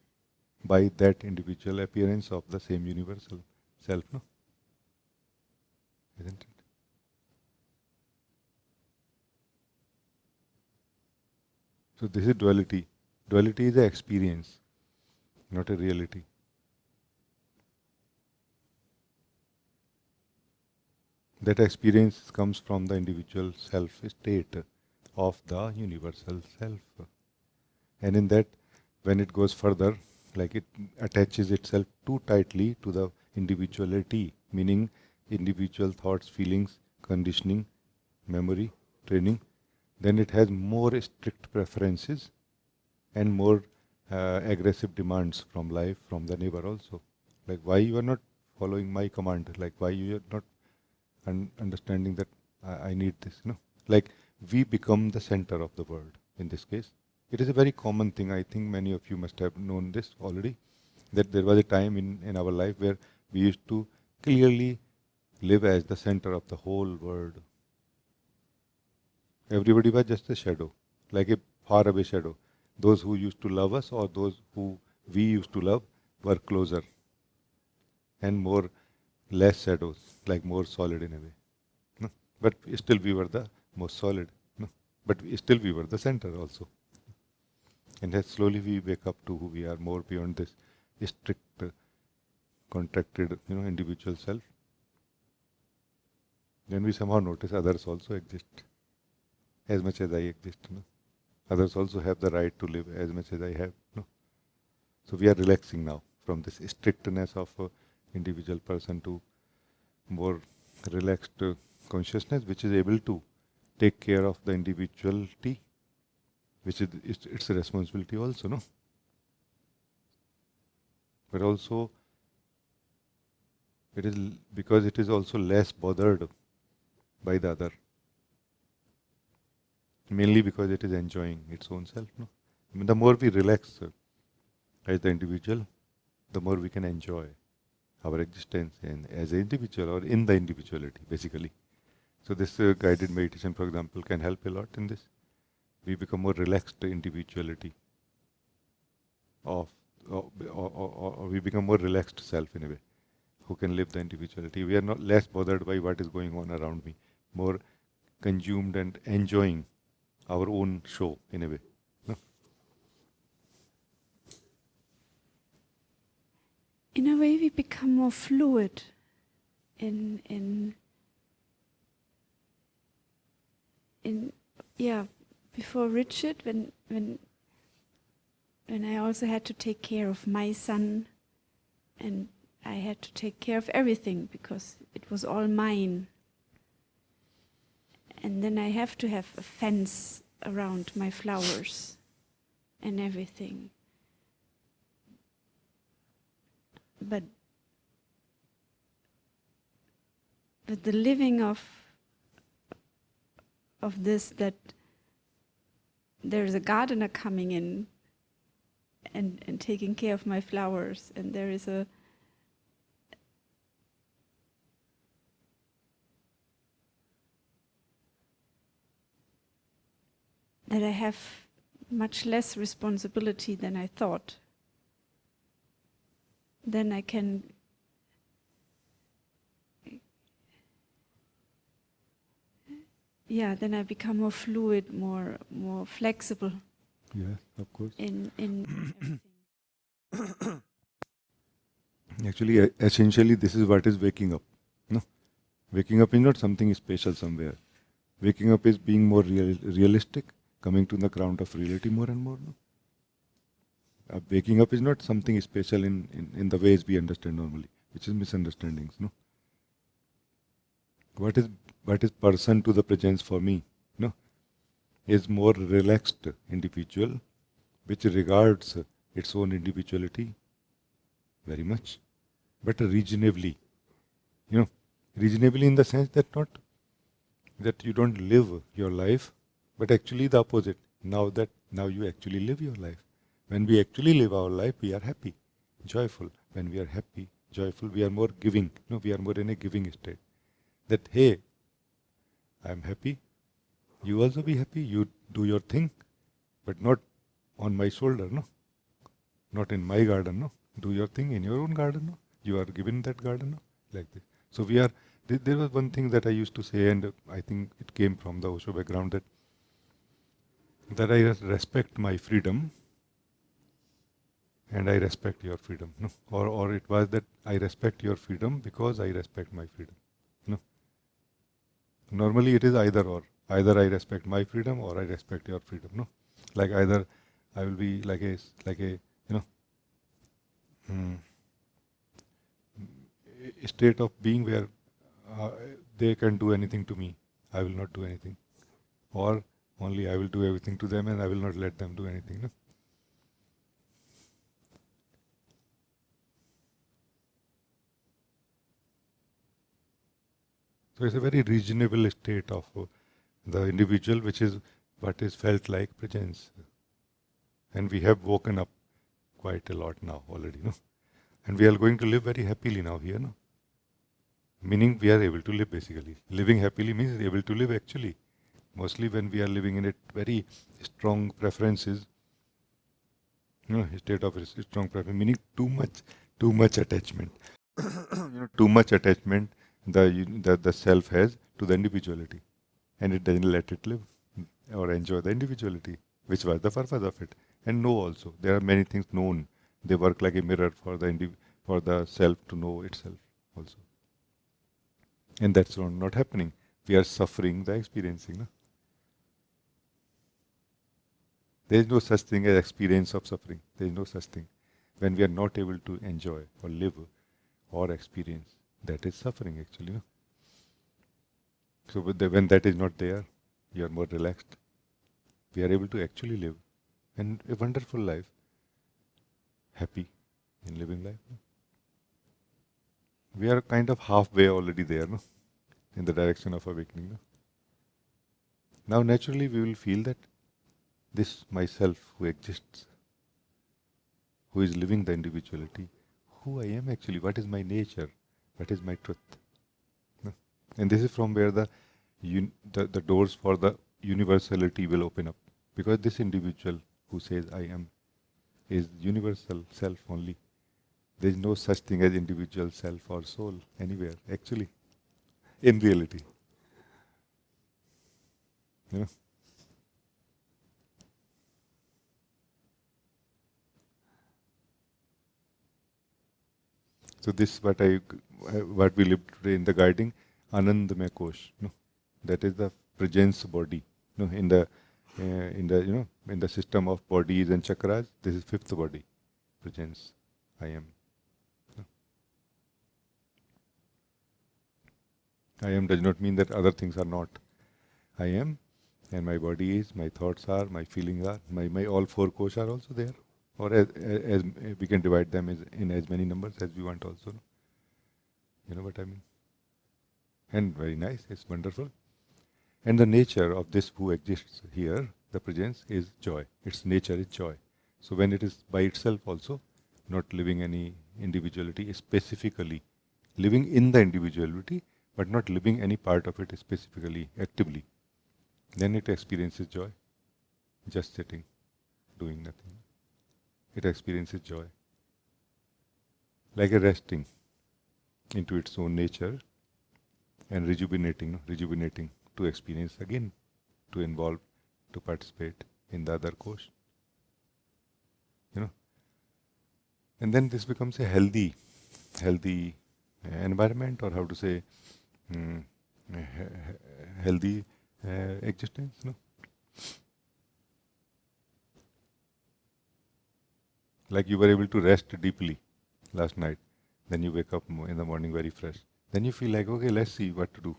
by that individual appearance of the same universal self, no? Isn't it? So this is duality. Duality is an experience, not a reality. That experience comes from the individual self state of the universal self. And in that, when it goes further, like it attaches itself too tightly to the individuality, meaning individual thoughts, feelings, conditioning, memory, training, then it has more strict preferences and more aggressive demands from life, from the neighbor also. Like, why you are not following my command? Like, why you are not understanding that I need this? No, like we become the center of the world in this case. It is a very common thing. I think many of you must have known this already. That there was a time in our life where we used to clearly live as the center of the whole world. Everybody was just a shadow, like a far away shadow. Those who used to love us or those who we used to love were closer and more less shadows, like more solid in a way. No? But still we were the most solid. No? But still we were the center also. And as slowly we wake up to who we are, more beyond this strict, contracted, individual self, then we somehow notice others also exist as much as I exist. No? Others also have the right to live as much as I have. No? So we are relaxing now from this strictness of individual person to more relaxed consciousness, which is able to take care of the individuality, which is its a responsibility also, no? But also it is because it is also less bothered by the other, mainly because it is enjoying its own self, no? I mean, the more we relax as the individual, the more we can enjoy our existence and as an individual or in the individuality, basically. So this guided meditation, for example, can help a lot in this. We become more relaxed individuality of, or we become more relaxed self in a way, who can live the individuality. We are not less bothered by what is going on around me, more consumed and enjoying our own show in a way. No? In a way we become more fluid in yeah, before Richard, when I also had to take care of my son, and I had to take care of everything because it was all mine. And then I have to have a fence around my flowers and everything. But the living of this, that there's a gardener coming in and taking care of my flowers, and there is that I have much less responsibility than I thought. Then I can then I become more fluid, more flexible. Yes, of course. In everything. Actually, essentially, this is what is waking up. No, waking up is not something special somewhere. Waking up is being more realistic, coming to the ground of reality more and more. No? Waking up is not something special in the ways we understand normally, which is misunderstandings. No, what is person to the presence for me? No, is more relaxed individual, which regards its own individuality very much, but reasonably. Reasonably in the sense that not that you don't live your life, but actually the opposite. Now you actually live your life. When we actually live our life, we are happy, joyful. When we are happy, joyful, we are more giving. No, we are more in a giving state. That hey, I am happy. You also be happy. You do your thing, but not on my shoulder. No, not in my garden. No, do your thing in your own garden. No, you are given that garden. No, like this. So we are. There was one thing that I used to say, and I think it came from the Osho background, that I respect my freedom and I respect your freedom. No? Or it was that I respect your freedom because I respect my freedom. No. Normally it is either or. Either I respect my freedom or I respect your freedom. No. Like either I will be like a hmm, a state of being where uh, they can do anything to me. I will not do anything. Or only I will do everything to them and I will not let them do anything. No? So it's a very reasonable state of the individual, which is what is felt like presence. And we have woken up quite a lot now already, no? And we are going to live very happily now here, no? Meaning we are able to live basically. Living happily means able to live actually. Mostly when we are living in a very strong preferences, state of strong preference, meaning too much attachment. Too much attachment the self has to the individuality, and it doesn't let it live or enjoy the individuality, which was the purpose of it. And know also there are many things known. They work like a mirror for for the self to know itself also, and that's not happening. We are suffering the experiencing. No? There is no such thing as experience of suffering. There is no such thing. When we are not able to enjoy or live or experience, that is suffering actually. No? So when that is not there, you are more relaxed. We are able to actually live and a wonderful life, happy in living life. No? We are kind of halfway already there, no? In the direction of awakening. No? Now naturally we will feel that this myself who exists, who is living the individuality, who I am actually, what is my nature, what is my truth. No? And this is from where the doors for the universality will open up. Because this individual who says I am is universal self only. There is no such thing as individual self or soul anywhere, actually, in reality. You know? So this what we live today in the guiding Anandamaya Kosh. No? That is the presence body. No? In the system of bodies and chakras, this is fifth body, presence. I am. No? I am does not mean that other things are not. I am, and my body is, my thoughts are, my feelings are, my all four kosh are also there. Or as we can divide them in as many numbers as we want also. No? You know what I mean? And very nice, it's wonderful. And the nature of this who exists here, the presence is joy. Its nature is joy. So when it is by itself also, not living any individuality specifically, living in the individuality, but not living any part of it specifically, actively, then it experiences joy. Just sitting, doing nothing. It experiences joy. Like a resting into its own nature and rejuvenating to experience again, to involve, to participate in the other course. And then this becomes a healthy environment, or how to say, mm, healthy existence. Like you were able to rest deeply last night, then you wake up in the morning very fresh. Then you feel like, okay, let's see what to do.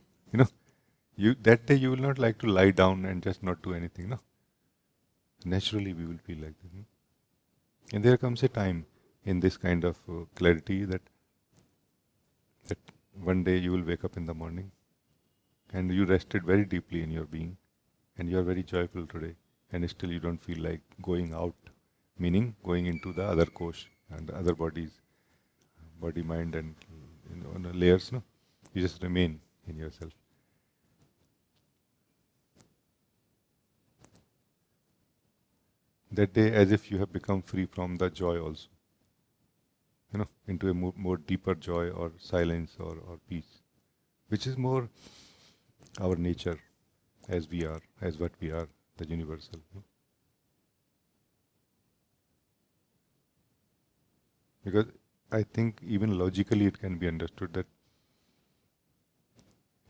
You that day you will not like to lie down and just not do anything. No, naturally we will feel like this. No? And there comes a time in this kind of clarity that one day you will wake up in the morning and you rested very deeply in your being and you are very joyful today, and still you don't feel like going out, meaning going into the other kosh and the other bodies, body, mind, and the layers. No, you just remain in yourself. That day, as if you have become free from the joy also, into a more deeper joy or silence or peace, which is more our nature as we are, as what we are, the universal. Because I think even logically it can be understood that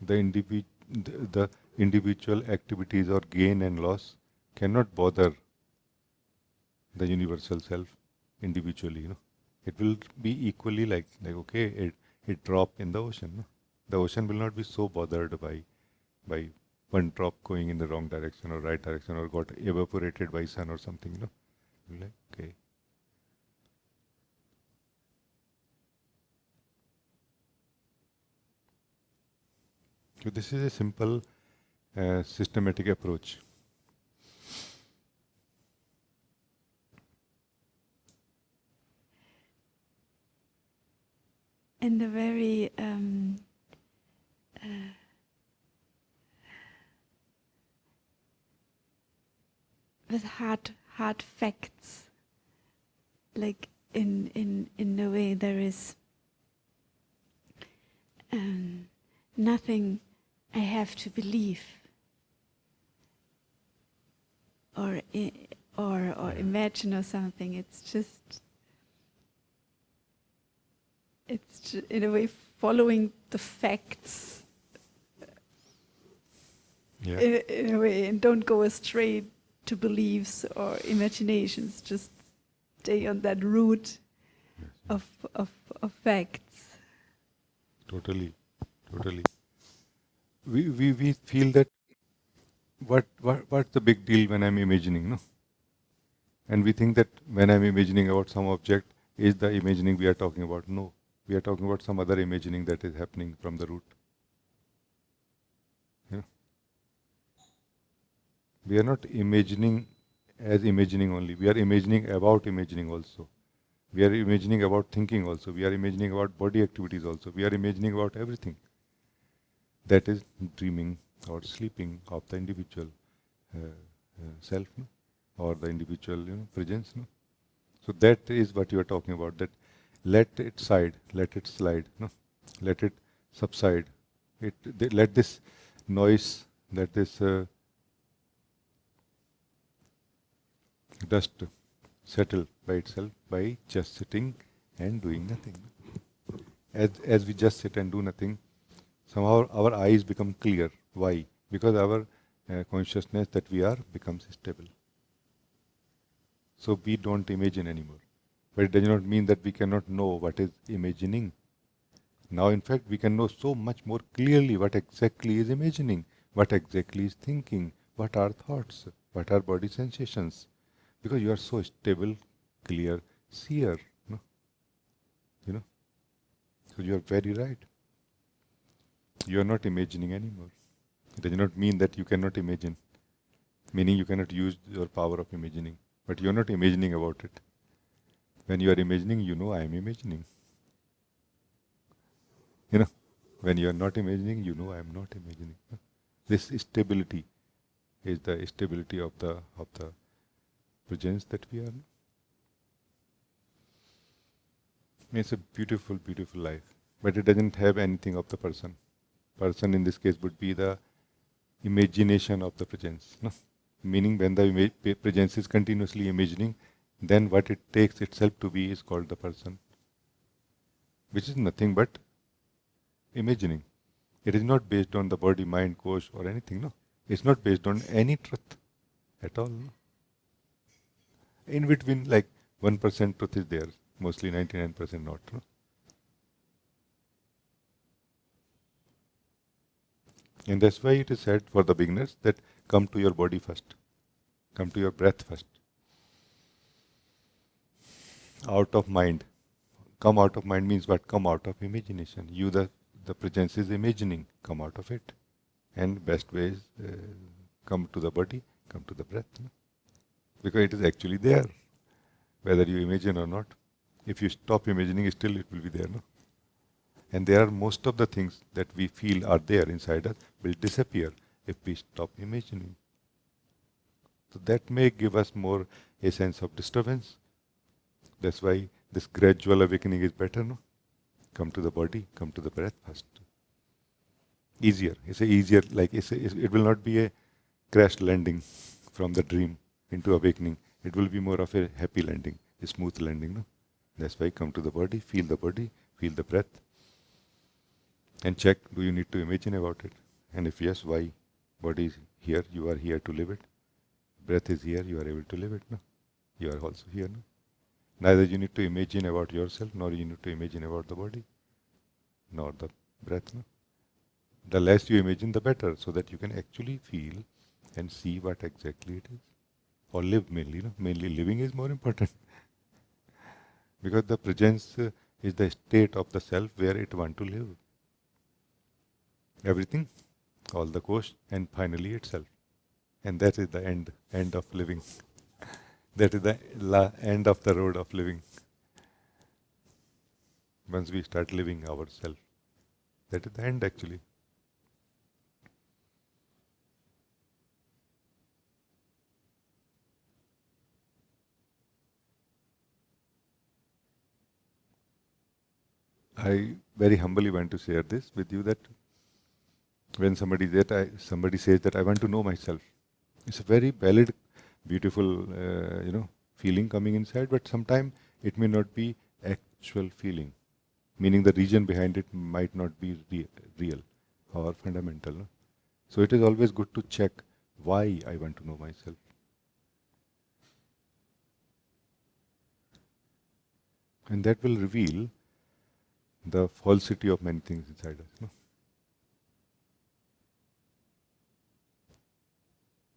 the individual activities or gain and loss cannot bother the universal self individually. It will be equally like okay, it drop in the ocean. The ocean will not be so bothered by one drop going in the wrong direction or right direction or got evaporated by sun or something. Like, okay. So this is a simple systematic approach. And the very with hard facts, like in a way there is nothing I have to believe or imagine or something. It's just in a way following the facts. Yeah. In a way, and don't go astray to beliefs or imaginations. Just stay on that route of facts. Totally. We feel that what's the big deal when I'm imagining, no? And we think that when I'm imagining about some object, is the imagining we are talking about? No, we are talking about some other imagining that is happening from the root. We are not imagining as imagining only. We are imagining about imagining also. We are imagining about thinking also. We are imagining about body activities also. We are imagining about everything. That is dreaming or sleeping of the individual self, no? Or the individual presence. No? So that is what you are talking about. That let it slide, no? Let it subside. Let this noise, let this dust settle by itself by just sitting and doing nothing. As we just sit and do nothing, somehow our eyes become clear. Why? Because our consciousness that we are becomes stable. So we don't imagine anymore. But it does not mean that we cannot know what is imagining. Now, in fact, we can know so much more clearly what exactly is imagining, what exactly is thinking, what are thoughts, what are body sensations. Because you are so stable, clear, seer. No? So you are very right. You are not imagining anymore. It does not mean that you cannot imagine. Meaning you cannot use your power of imagining. But you're not imagining about it. When you are imagining, you know I am imagining. You know, when you are not imagining, you know I am not imagining. This stability is the stability of the presence that we are. It's a beautiful, beautiful life. But it doesn't have anything of the person. Person in this case would be the imagination of the presence. No? Meaning when the presence is continuously imagining, then what it takes itself to be is called the person. Which is nothing but imagining. It is not based on the body, mind, kosh or anything, no. It's not based on any truth at all. No? In between, like 1% truth is there, mostly 99% not. No? And that's why it is said for the beginners that come to your body first, come to your breath first. Out of mind. Come out of mind means what? Come out of imagination. You, the presence is imagining, come out of it. And best way is come to the body, come to the breath. No? Because it is actually there, whether you imagine or not. If you stop imagining, still it will be there. No? And there are most of the things that we feel are there inside us will disappear if we stop imagining. So that may give us more a sense of disturbance. That's why this gradual awakening is better. No? Come to the body, come to the breath first. Easier. It's a easier, like it will not be a crash landing from the dream into awakening. It will be more of a happy landing, a smooth landing. No? That's why come to the body, feel the breath, and check, do you need to imagine about it? And if yes, why? Body is here, you are here to live it. Breath is here, you are able to live it. No? You are also here. No? Neither you need to imagine about yourself, nor you need to imagine about the body, nor the breath. No? The less you imagine, the better, so that you can actually feel and see what exactly it is. Or live mainly. No? Mainly living is more important. Because the presence is the state of the self where it wants to live. Everything, all the course, and finally itself. And that is the end of living. That is the end of the road of living. Once we start living ourselves, that is the end actually. I very humbly want to share this with you that when somebody says that I want to know myself, it's a very valid, beautiful, feeling coming inside. But sometimes it may not be actual feeling, meaning the reason behind it might not be real or fundamental. No? So it is always good to check why I want to know myself. And that will reveal the falsity of many things inside us. No?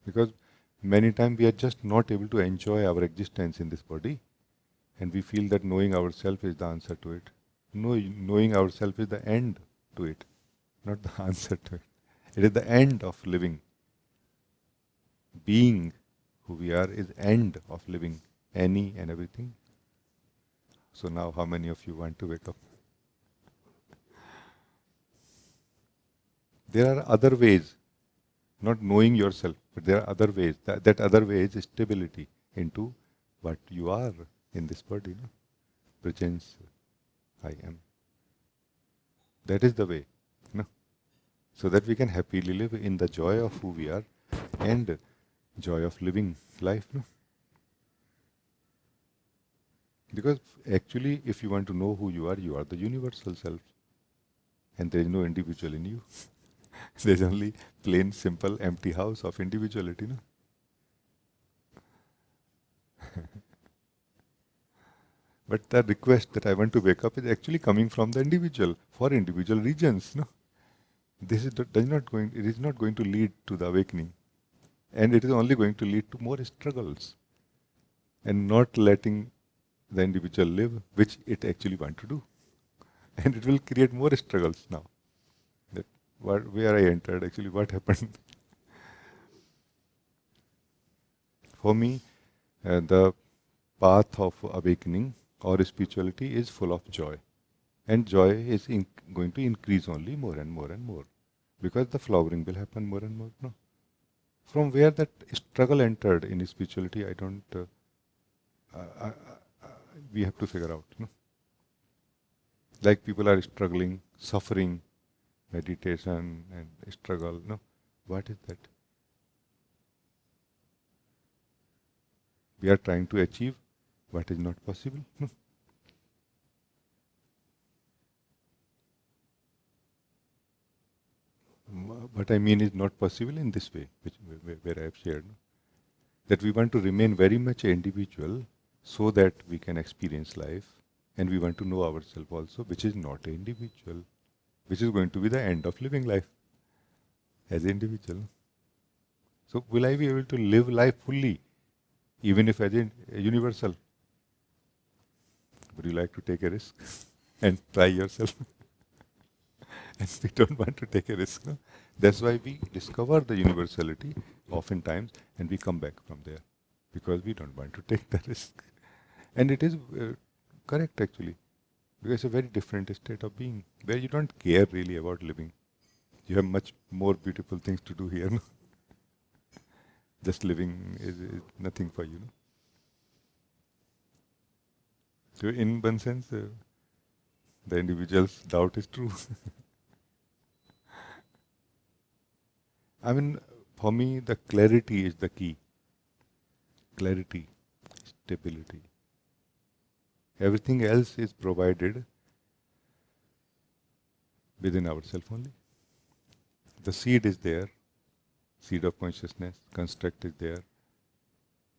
Because many times we are just not able to enjoy our existence in this body, and we feel that knowing ourselves is the answer to it. No, knowing ourselves is the end to it, not the answer to it. It is the end of living. Being who we are is end of living any and everything. So now how many of you want to wake up? There are other ways, not knowing yourself, but there are other ways. That other way is stability into what you are in this body. No? Presence, I am. That is the way. No? So that we can happily live in the joy of who we are and joy of living life. No? Because actually, if you want to know who you are the universal self. And there is no individual in you. There is only plain, simple, empty house of individuality. No? But the request that I want to wake up is actually coming from the individual for individual regions. No? This is it is not going to lead to the awakening. And it is only going to lead to more struggles. And not letting the individual live, which it actually wants to do. And it will create more struggles now. That where I entered, actually what happened. For me, the path of awakening or spirituality is full of joy. And joy is going to increase only more and more and more. Because the flowering will happen more and more. No? From where that struggle entered in spirituality, I don't. We have to figure out. No? Like people are struggling, suffering, meditation and struggle. No, what is that? We are trying to achieve what is not possible. No? What I mean is not possible in this way, where I have shared. No? That we want to remain very much individual so that we can experience life, and we want to know ourselves also, which is not an individual, which is going to be the end of living life as an individual. So will I be able to live life fully, even if as a universal? Would you like to take a risk and try yourself? And we don't want to take a risk. No? That's why we discover the universality oftentimes and we come back from there because we don't want to take the risk. And it is correct actually, because it's a very different state of being where you don't care really about living. You have much more beautiful things to do here. No? Just living is nothing for you. No? So in one sense, the individual's doubt is true. I mean, for me, the clarity is the key. Clarity, stability. Everything else is provided within ourselves only. The seed is there, seed of consciousness, construct is there,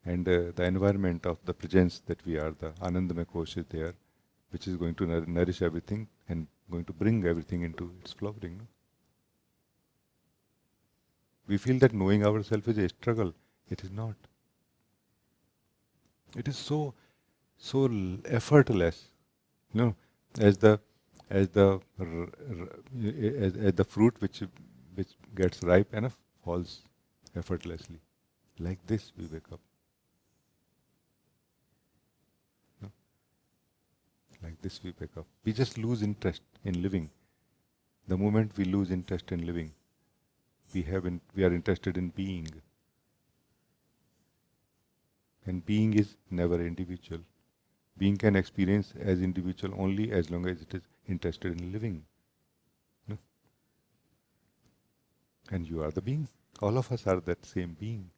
and the environment of the presence that we are, the Anandamaya Kosh is there, which is going to nourish everything and going to bring everything into its flowering. No? We feel that knowing ourselves is a struggle. It is not. It is so effortless. You know, as the as the as the fruit which gets ripe enough falls effortlessly. Like this we wake up. No? Like this we wake up. We just lose interest in living. The moment we lose interest in living, we are interested in being. And being is never individual. Being can experience as individual only as long as it is interested in living. No? And you are the being. All of us are that same being.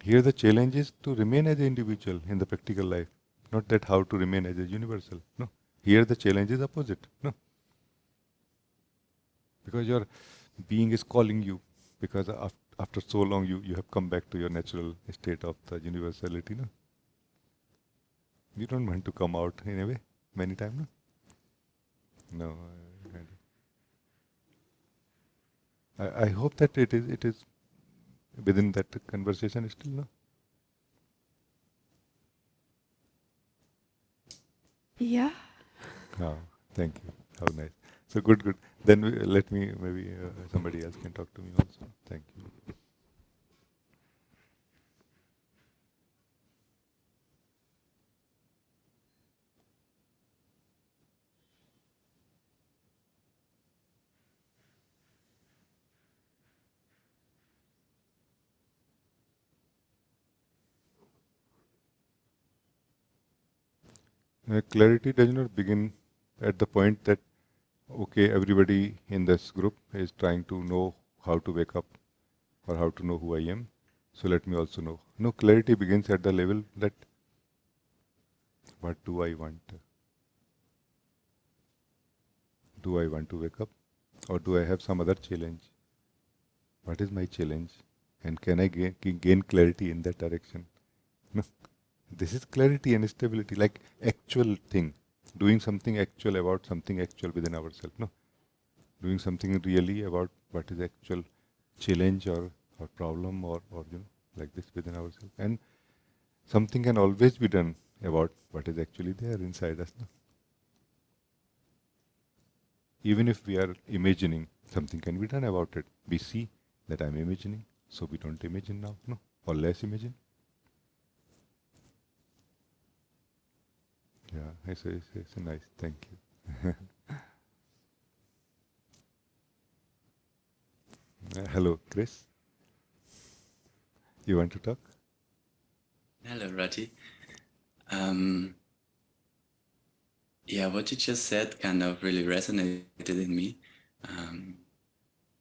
Here the challenge is to remain as an individual in the practical life, not that how to remain as a universal. No. Here the challenge is opposite. No. Because your being is calling you, because after so long you have come back to your natural state of the universality. No. You don't want to come out in a way many times. No. I hope that it is within that conversation still. No. Yeah. Oh, thank you. How nice. So good. Then let me, maybe somebody else can talk to me also. Thank you. Clarity does not begin at the point that, okay, everybody in this group is trying to know how to wake up or how to know who I am, so let me also know. No, clarity begins at the level that, what do I want? Do I want to wake up? Or do I have some other challenge? What is my challenge? And can I gain clarity in that direction? No. This is clarity and stability, like actual thing. Doing something actual about something actual within ourselves. No. Doing something really about what is actual challenge or problem or like this within ourselves. And something can always be done about what is actually there inside us. No? even if we are imagining, something can be done about it. We see that I'm imagining, so we don't imagine now, no, or less imagine. Yeah, it's a nice, thank you. Hello, Chris. You want to talk? Hello, Rajee. Yeah, what you just said kind of really resonated in me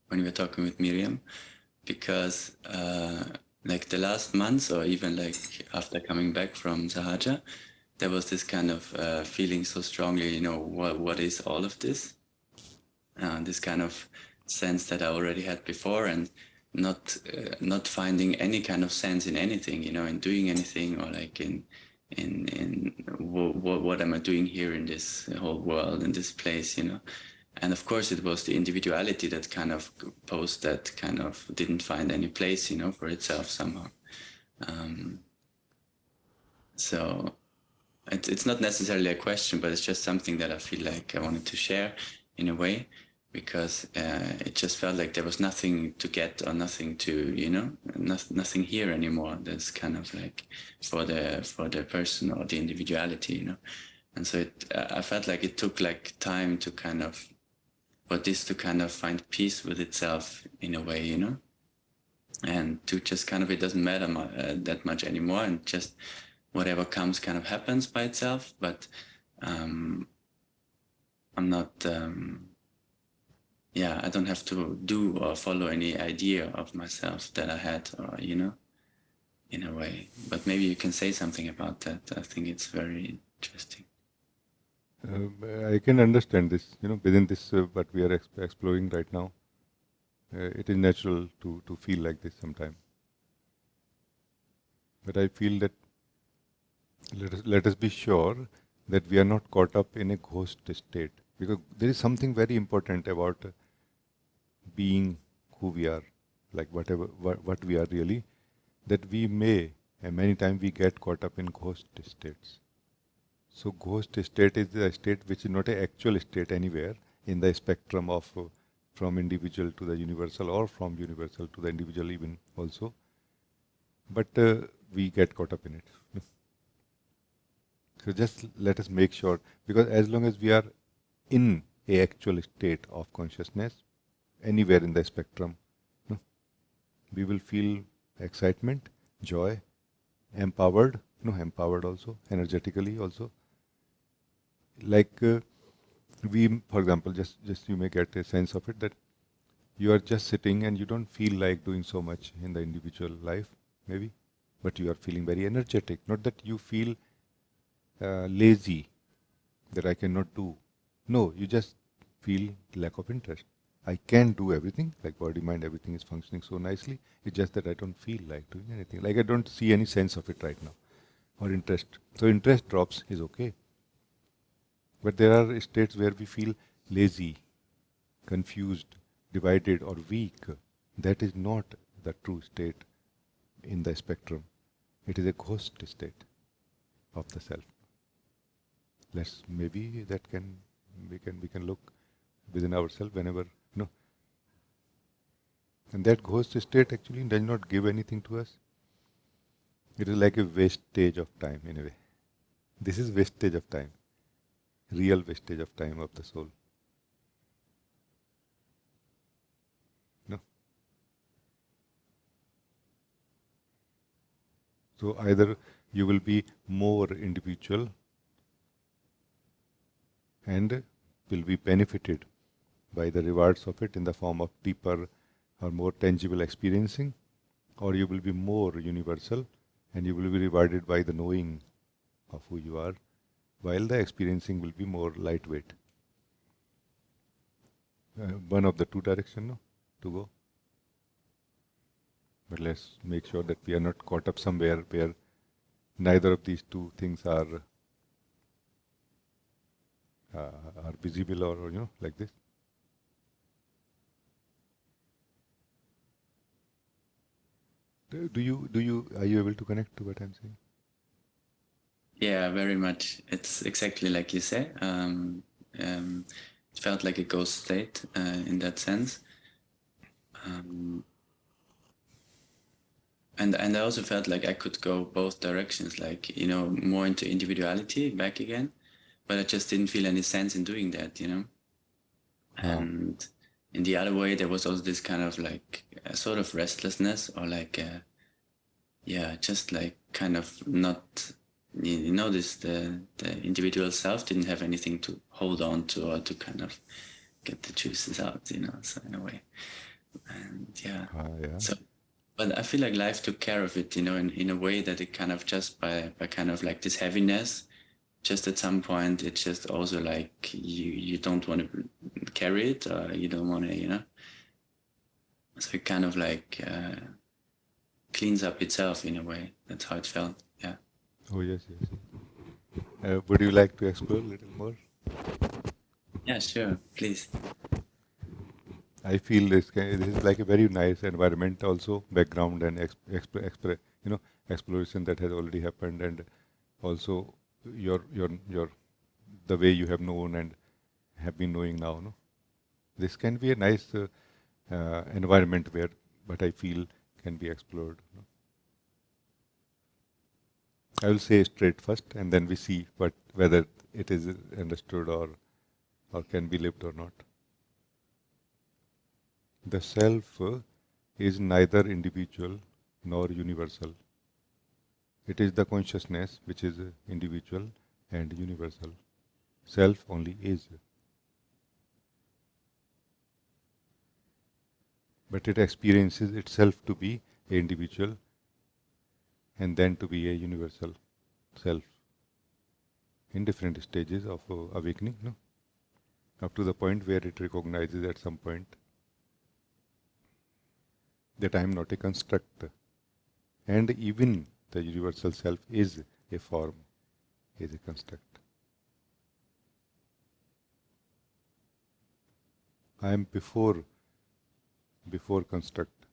when we were talking with Miriam, because like the last months, or even like after coming back from Sahaja, there was this kind of feeling so strongly, you know, what is all of this? This kind of sense that I already had before, and not finding any kind of sense in anything, you know, in doing anything, or like in what am I doing here in this whole world, in this place, you know. And of course it was the individuality that kind of posed that kind of didn't find any place, you know, for itself somehow. So it's not necessarily a question, but it's just something that I feel like I wanted to share in a way, because it just felt like there was nothing to get, or nothing to, you know, nothing here anymore. That's kind of like for the person or the individuality, you know. And so I felt like it took like time to kind of, for this to kind of find peace with itself in a way, you know, and to just kind of, it doesn't matter that much anymore, and just whatever comes kind of happens by itself. But I'm not, I don't have to do or follow any idea of myself that I had, or, you know, in a way. But maybe you can say something about that. I think it's very interesting. I can understand this, you know, within this, what we are exploring right now. It is natural to feel like this sometime. But I feel that let us be sure that we are not caught up in a ghost state, because there is something very important about being who we are, like what we are really, that we may, and many times we get caught up in ghost states. So ghost state is a state which is not an actual state anywhere in the spectrum of from individual to the universal, or from universal to the individual even also. But we get caught up in it. So just let us make sure, because as long as we are in a actual state of consciousness, anywhere in the spectrum, no, we will feel excitement, joy, empowered, empowered also, energetically also. Like we, for example, just you may get a sense of it, that you are just sitting and you don't feel like doing so much in the individual life, maybe, but you are feeling very energetic. Not that you feel lazy, that I cannot do. No, you just feel lack of interest. I can do everything, like body, mind, everything is functioning so nicely. It's just that I don't feel like doing anything. Like I don't see any sense of it right now, or interest. So interest drops is okay. But there are states where we feel lazy, confused, divided, or weak. That is not the true state in the spectrum. It is a ghost state of the self. Let's maybe that can we can look within ourselves whenever and that ghost state actually does not give anything to us. It is like a wastage of time in a way. This is wastage of time, real wastage of time of the soul. No. So either you will be more individual and will be benefited by the rewards of it in the form of deeper or more tangible experiencing, or you will be more universal and you will be rewarded by the knowing of who you are, while the experiencing will be more lightweight. One of the two directions to go. But let's make sure that we are not caught up somewhere where neither of these two things are visible, or like this. Are you able to connect to what I'm saying? Yeah, very much. It's exactly like you say. It felt like a ghost state in that sense. And I also felt like I could go both directions, like, you know, more into individuality back again, but I just didn't feel any sense in doing that, you know. And in the other way, there was also this kind of like a sort of restlessness, or like just like kind of not, you know, this the individual self didn't have anything to hold on to, or to kind of get the juices out, you know. So in a way, and Yeah. so. But I feel like life took care of it, you know, in a way that it kind of just by kind of like this heaviness, just at some point, it's just also like you don't want to carry it, or you don't want to, you know. So it kind of like cleans up itself in a way. That's how it felt. Yeah. Oh yes, yes. Would you like to explore a little more? Yeah, sure. Please. I feel this is like a very nice environment, also background and exploration that has already happened, and also your the way you have known and have been knowing now. No, this can be a nice environment where what I feel can be explored. No? I will say straight first, and then we see whether it is understood or can be lived or not. The self is neither individual nor universal. It is the consciousness which is individual and universal. Self only is. But it experiences itself to be a individual and then to be a universal self in different stages of awakening, no? Up to the point where it recognizes at some point that I am not a construct, and even the universal self is a form, is a construct. I am before construct.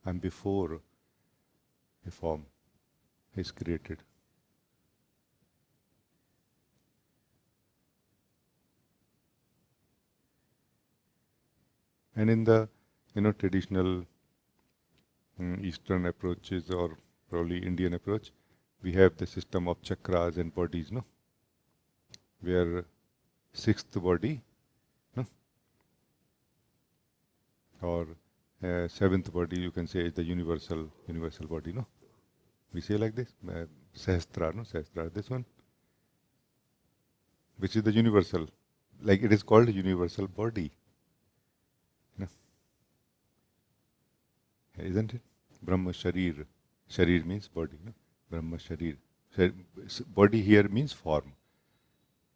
I am before a form is created. And in the traditional Eastern approaches, or probably Indian approach, we have the system of chakras and bodies, no? Where sixth body, no? Or seventh body, you can say, is the universal body, no? We say like this, Sahasrara, no? Sahasrara, this one, which is the universal, like it is called universal body, no? Isn't it? Brahma Sharir. Sharir means body, no? Brahma Sharir. Body here means form.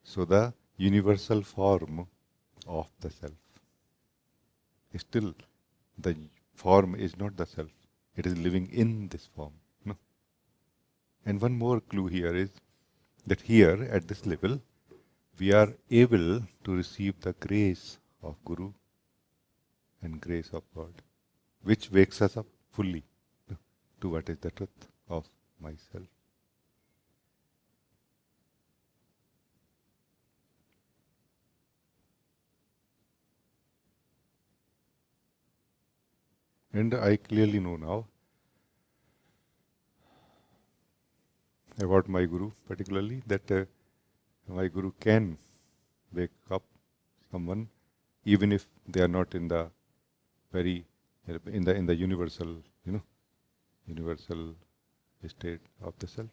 So the universal form of the self. Still, the form is not the self. It is living in this form. No? And one more clue here is that here, at this level, we are able to receive the grace of Guru and grace of God, which wakes us up fully to what is the truth of myself. And I clearly know now about my Guru, particularly that my Guru can wake up someone, even if they are not in the very in the universal, universal state of the self.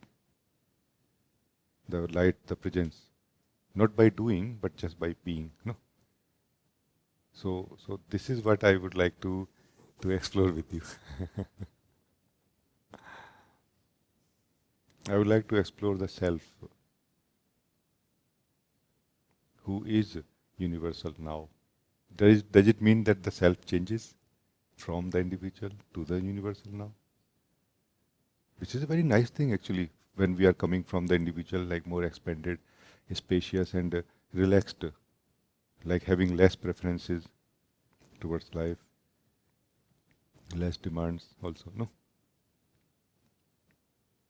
The light, the presence, not by doing, but just by being. No. So this is what I would like to explore with you. I would like to explore the self, who is universal now. Does it mean that the self changes from the individual to the universal now? Which is a very nice thing actually, when we are coming from the individual, like more expanded, spacious and relaxed, like having less preferences towards life, less demands also, no?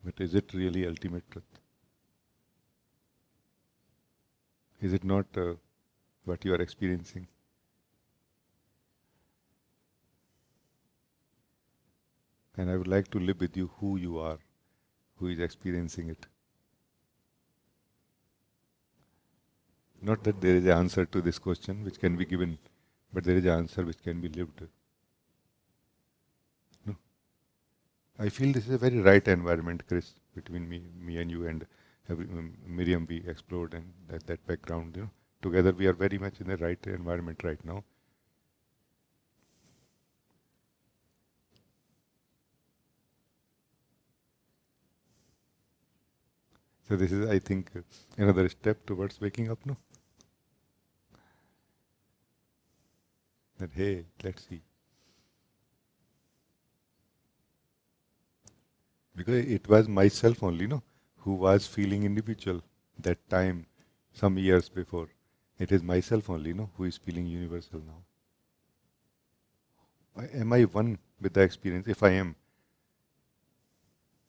But is it really ultimate truth? Is it not what you are experiencing. And I would like to live with you who you are, who is experiencing it. Not that there is an answer to this question which can be given, but there is an answer which can be lived. No? I feel this is a very right environment, Chris, between me and you and Miriam. We explored and that background. Together we are very much in the right environment right now. So this is, I think, another step towards waking up. No, that hey, let's see. Because it was myself only, no, who was feeling individual that time, some years before. It is myself only, no, who is feeling universal now. Am I one with the experience? If I am,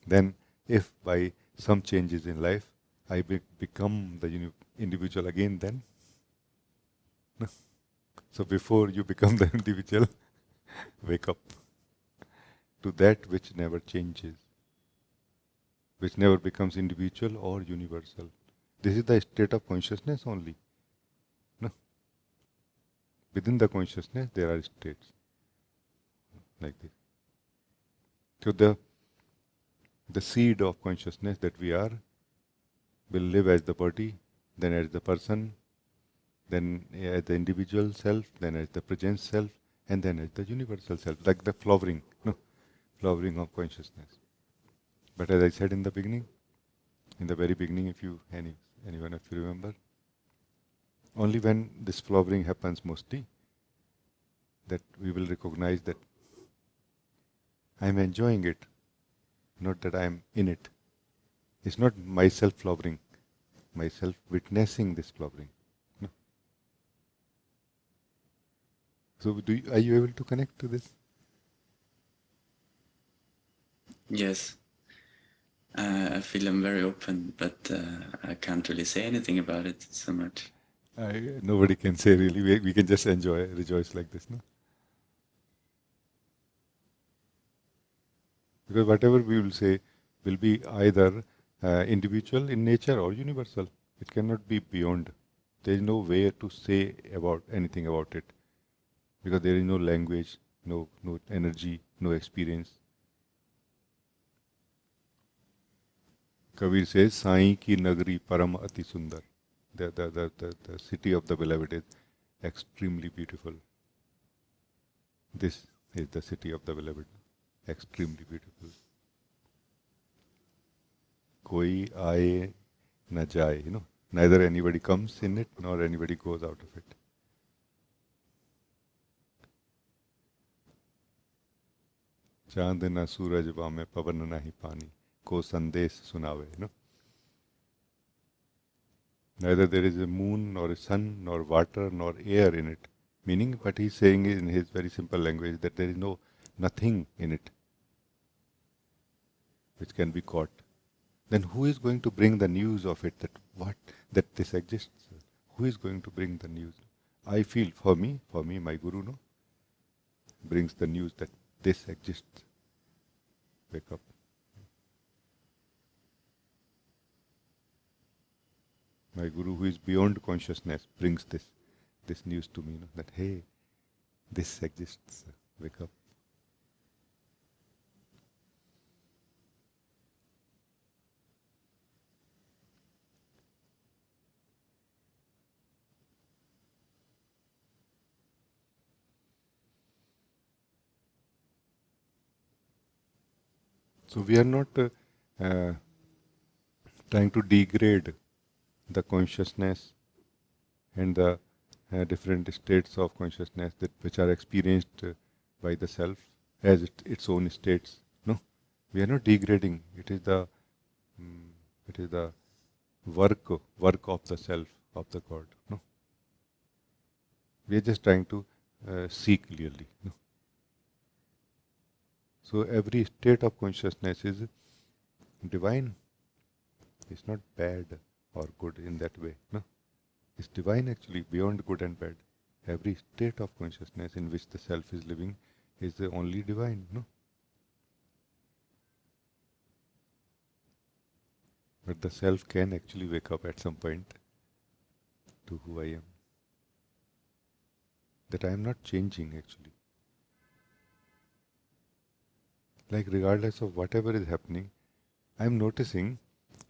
then if by some changes in life I become the individual again, then no. So before you become the individual, wake up to that which never changes, which never becomes individual or universal. This is the state of consciousness only. No? Within the consciousness there are states like this. So the seed of consciousness that we are will live as the body, then as the person, then as the individual self, then as the present self, and then as the universal self, like the flowering, no, flowering of consciousness. But as I said in the beginning, in the very beginning, if you anyone if you remember, only when this flowering happens mostly, that we will recognize that I am enjoying it, not that I am in it. It's not myself flowering, myself witnessing this flowering. No. So are you able to connect to this? Yes. I feel I'm very open, but I can't really say anything about it so much. Nobody can say really. We can just enjoy, rejoice like this, no? Because whatever we will say will be either individual in nature or universal. It cannot be beyond. There is no way to say about anything about it, because there is no language, no energy, no experience. Kabir says, Sai ki nagri param ati sundar. The city of the beloved is extremely beautiful. This is the city of the beloved, extremely beautiful. Koi aaye na jaye, neither anybody comes in it nor anybody goes out of it. चांद ना सूरज वामे पवन नहीं पानी को संदेश सुनावे. Neither there is a moon nor a sun nor water nor air in it. Meaning, what he's saying in his very simple language, that there is nothing in it which can be caught. Then who is going to bring the news of it, that this exists? Who is going to bring the news? I feel for me, my guru, brings the news that this exists. Wake up. My guru, who is beyond consciousness, brings this news to me, that hey, this exists. Wake up. So we are not trying to degrade the consciousness and the different states of consciousness which are experienced by the self as its own states. No, we are not degrading. It is the work of the self, of the God. No, we are just trying to see clearly. No? So every state of consciousness is divine. It's not bad or good in that way. No, is divine actually, beyond good and bad. Every state of consciousness in which the self is living is the only divine, no? But the self can actually wake up at some point to who I am. That I am not changing actually. Like regardless of whatever is happening, I am noticing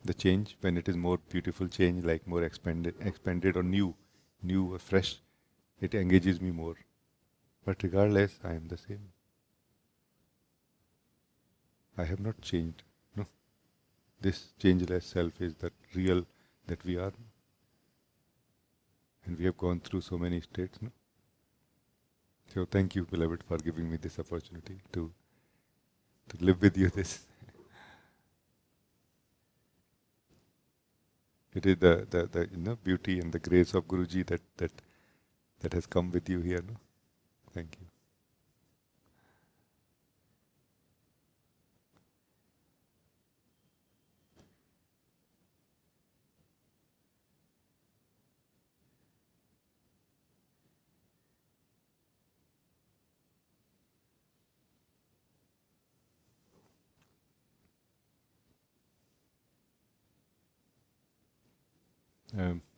the change when it is more beautiful change, like more expanded or new or fresh. It engages me more. But regardless, I am the same. I have not changed. No, this changeless self is that real that we are, and we have gone through so many states. No, so thank you, beloved, for giving me this opportunity to live with you this. It is the beauty and the grace of Guruji that has come with you here. No? Thank you.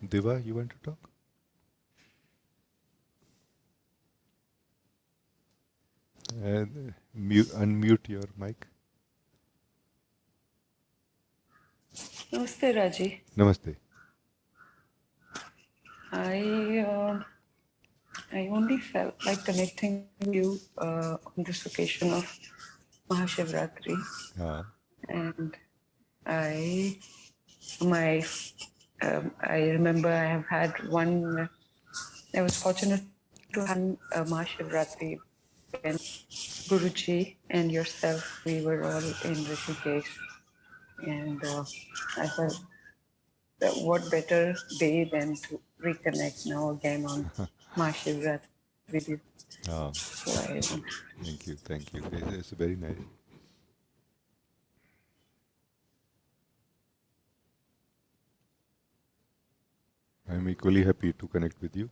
Deva, you want to talk? Unmute your mic. Namaste, Rajee. Namaste. I only felt like connecting with you on this occasion of Maha Shivaratri, Ah, and I my I remember I have had one. I was fortunate to have a Maha Shivaratri when Guruji and yourself, we were all in Rishikesh, and I felt that what better day than to reconnect now again on Maha Shivaratri with you. ah, So I, thank you, thank you. It's very nice. I'm equally happy to connect with you.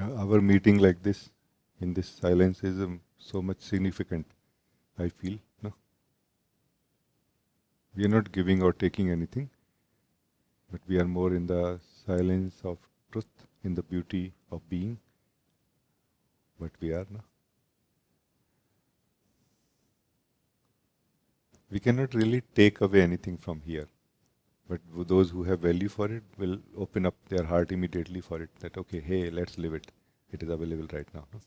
Our meeting like this, in this silence, is so much significant. I feel no. We are not giving or taking anything, but we are more in the silence of truth, in the beauty of being. What we are now. We cannot really take away anything from here. But those who have value for it will open up their heart immediately for it. That okay, hey, let's live it. It is available right now. No?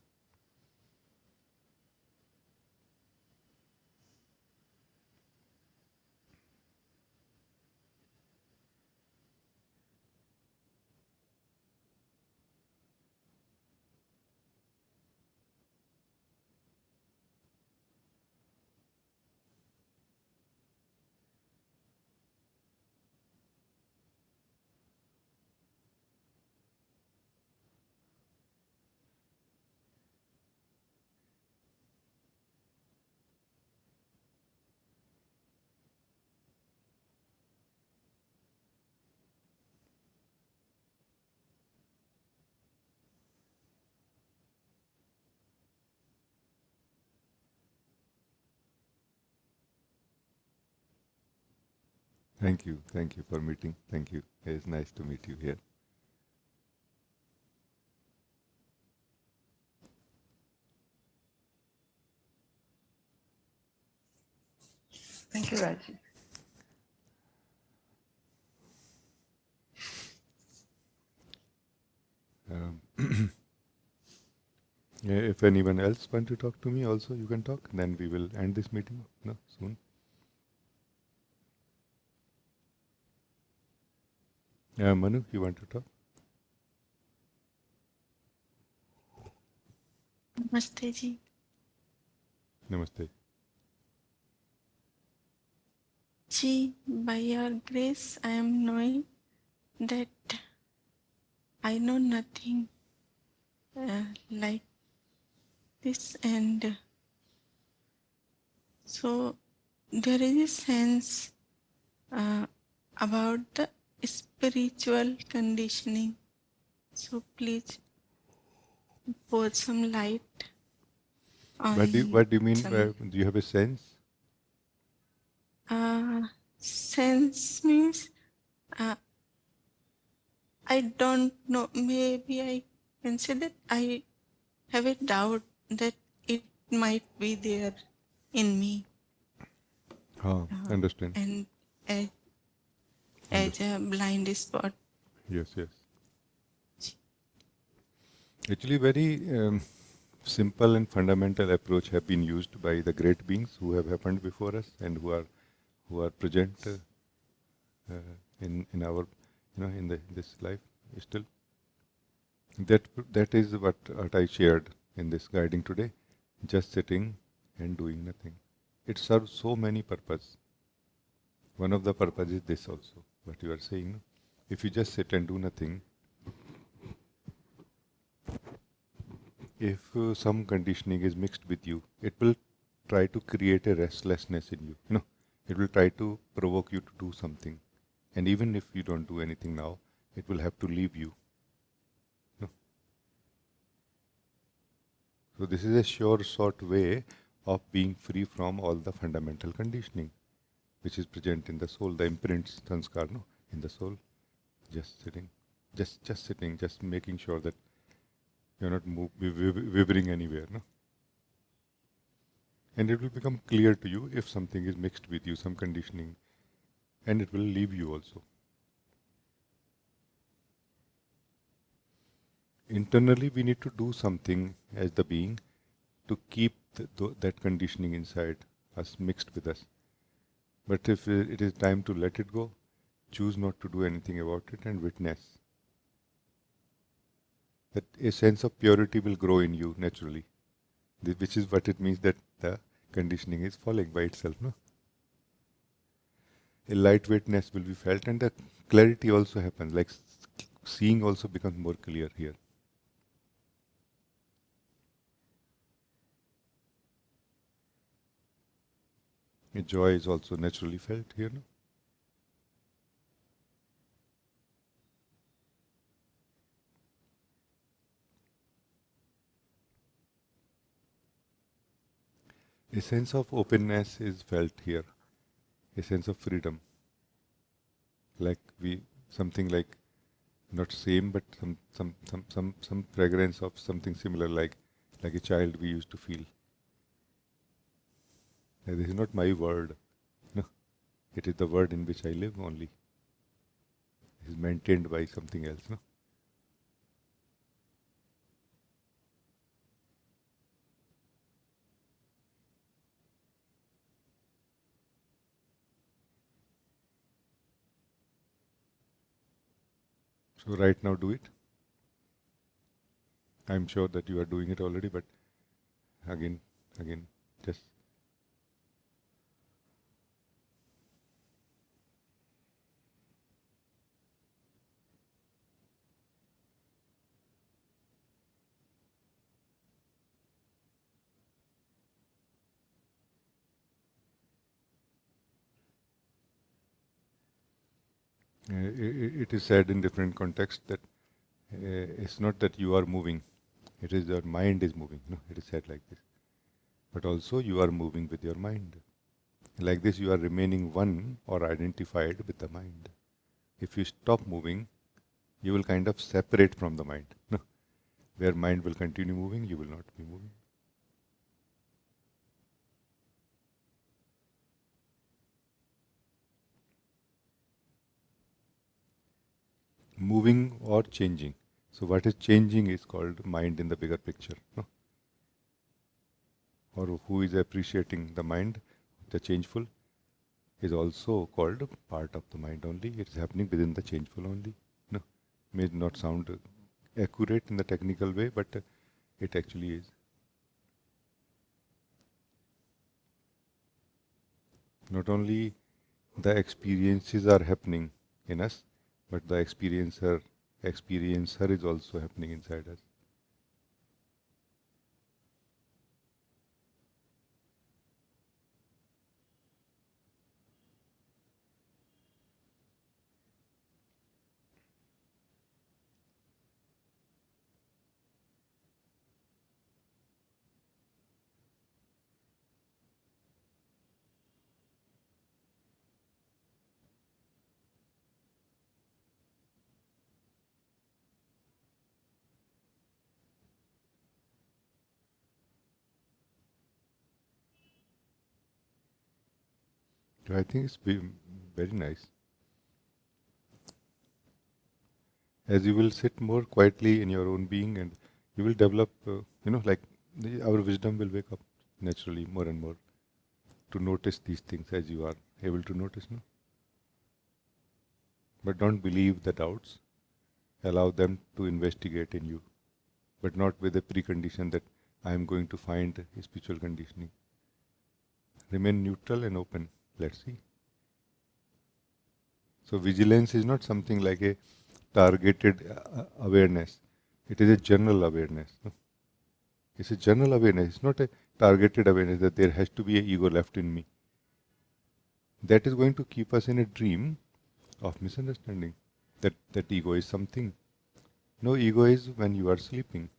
Thank you for meeting. Thank you. It's nice to meet you here. Thank you, Rajee. Um, if anyone else want to talk to me also, you can talk. Then we will end this meeting soon. Manu, you want to talk? Namaste ji. Namaste. Ji, by your grace, I am knowing that I know nothing like this, and so there is a sense about the spiritual conditioning. So please pour some light on What do you mean? some Do you have a sense? sense means I don't know. Maybe I can say that I have a doubt that it might be there in me, Understand. and as Understand. a blind spot. Yes, yes. Actually, very simple and fundamental approach have been used by the great beings who have happened before us and who are present in our in this life still. That is what I shared in this guiding today. Just sitting and doing nothing. It serves so many purposes. One of the purpose is this also, what you are saying. No? If you just sit and do nothing, if some conditioning is mixed with you, it will try to create a restlessness in you. It will try to provoke you to do something. And even if you don't do anything now, it will have to leave you. So this is a sure, short way of being free from all the fundamental conditioning, which is present in the soul, the imprints, sanskar, in the soul. Just sitting, just sitting, just making sure that you're not wavering anywhere. And it will become clear to you if something is mixed with you, some conditioning, and it will leave you also. Internally, we need to do something as the being to keep that conditioning inside us, mixed with us. But if it is time to let it go, choose not to do anything about it and witness. That a sense of purity will grow in you naturally, which is what it means that the conditioning is falling by itself. No? A lightweightness will be felt and the clarity also happens, like seeing also becomes more clear here. A joy is also naturally felt here. No? A sense of openness is felt here, a sense of freedom. Like something like not same, but some fragrance of something similar, like a child we used to feel. Like, this is not my word. No, it is the word in which I live only. It is maintained by something else. No. So right now do it. I'm sure that you are doing it already, but again, just it is said in different contexts that it's not that you are moving, it is your mind is moving. No, it is said like this. But also you are moving with your mind. Like this, you are remaining one or identified with the mind. If you stop moving, you will kind of separate from the mind. No? Where mind will continue moving, you will not be moving. moving or changing. So what is changing is called mind in the bigger picture. No? Or who is appreciating the mind, the changeful, is also called part of the mind only. It is happening within the changeful only. No? May not sound accurate in the technical way, but it actually is. Not only the experiences are happening in us, but the experiencer is also happening inside us. So I think it's very nice. As you will sit more quietly in your own being, and you will develop, like our wisdom will wake up naturally more and more to notice these things as you are able to notice. No? But don't believe the doubts. Allow them to investigate in you, but not with a precondition that I am going to find a spiritual conditioning. Remain neutral and open. Let's see. So vigilance is not something like a targeted awareness. It is a general awareness. No? It's a general awareness. It's not a targeted awareness that there has to be an ego left in me. That is going to keep us in a dream of misunderstanding. That ego is something. No, ego is when you are sleeping.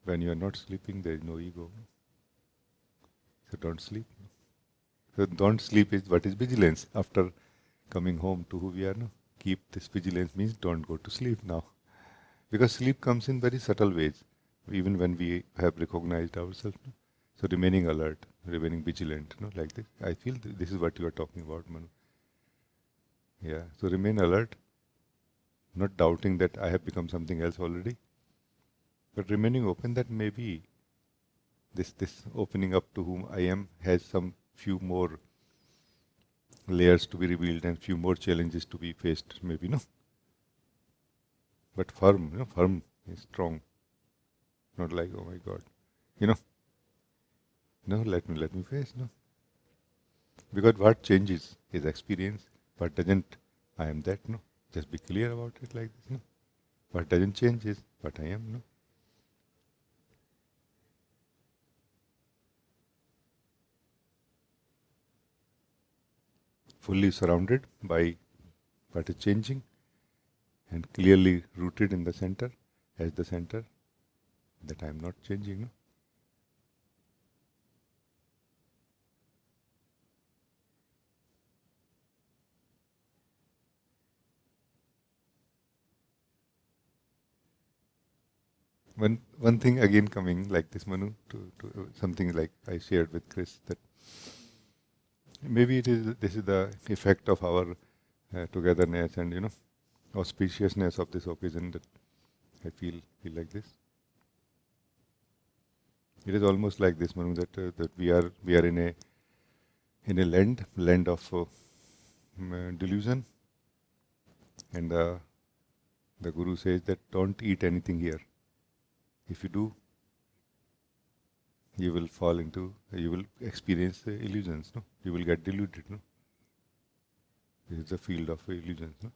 When you are not sleeping, there is no ego. So don't sleep. So don't sleep is what is vigilance. After coming home to who we are now, keep this vigilance means don't go to sleep now. Because sleep comes in very subtle ways, even when we have recognized ourselves. No? So remaining alert, remaining vigilant, like this. I feel this is what you are talking about, Manu. Yeah, so remain alert, not doubting that I have become something else already, but remaining open that maybe this opening up to whom I am has some few more layers to be revealed and few more challenges to be faced, maybe, no? But firm, firm is strong. Not like, oh my God, no, let me face, no? Because what changes is experience, what doesn't, I am that, no? Just be clear about it like this, no? What doesn't change is what I am, no? Fully surrounded by what is changing and clearly rooted in the center, as the center, that I am not changing, no? One thing again coming like this, Manu, to something like I shared with Chris, that maybe this is the effect of our togetherness and auspiciousness of this occasion that I feel like this. It is almost like this, Manu, that we are in a land of delusion, and the Guru says that don't eat anything here. If you do, you will experience illusions, no? You will get deluded, no? This is the field of illusions, no?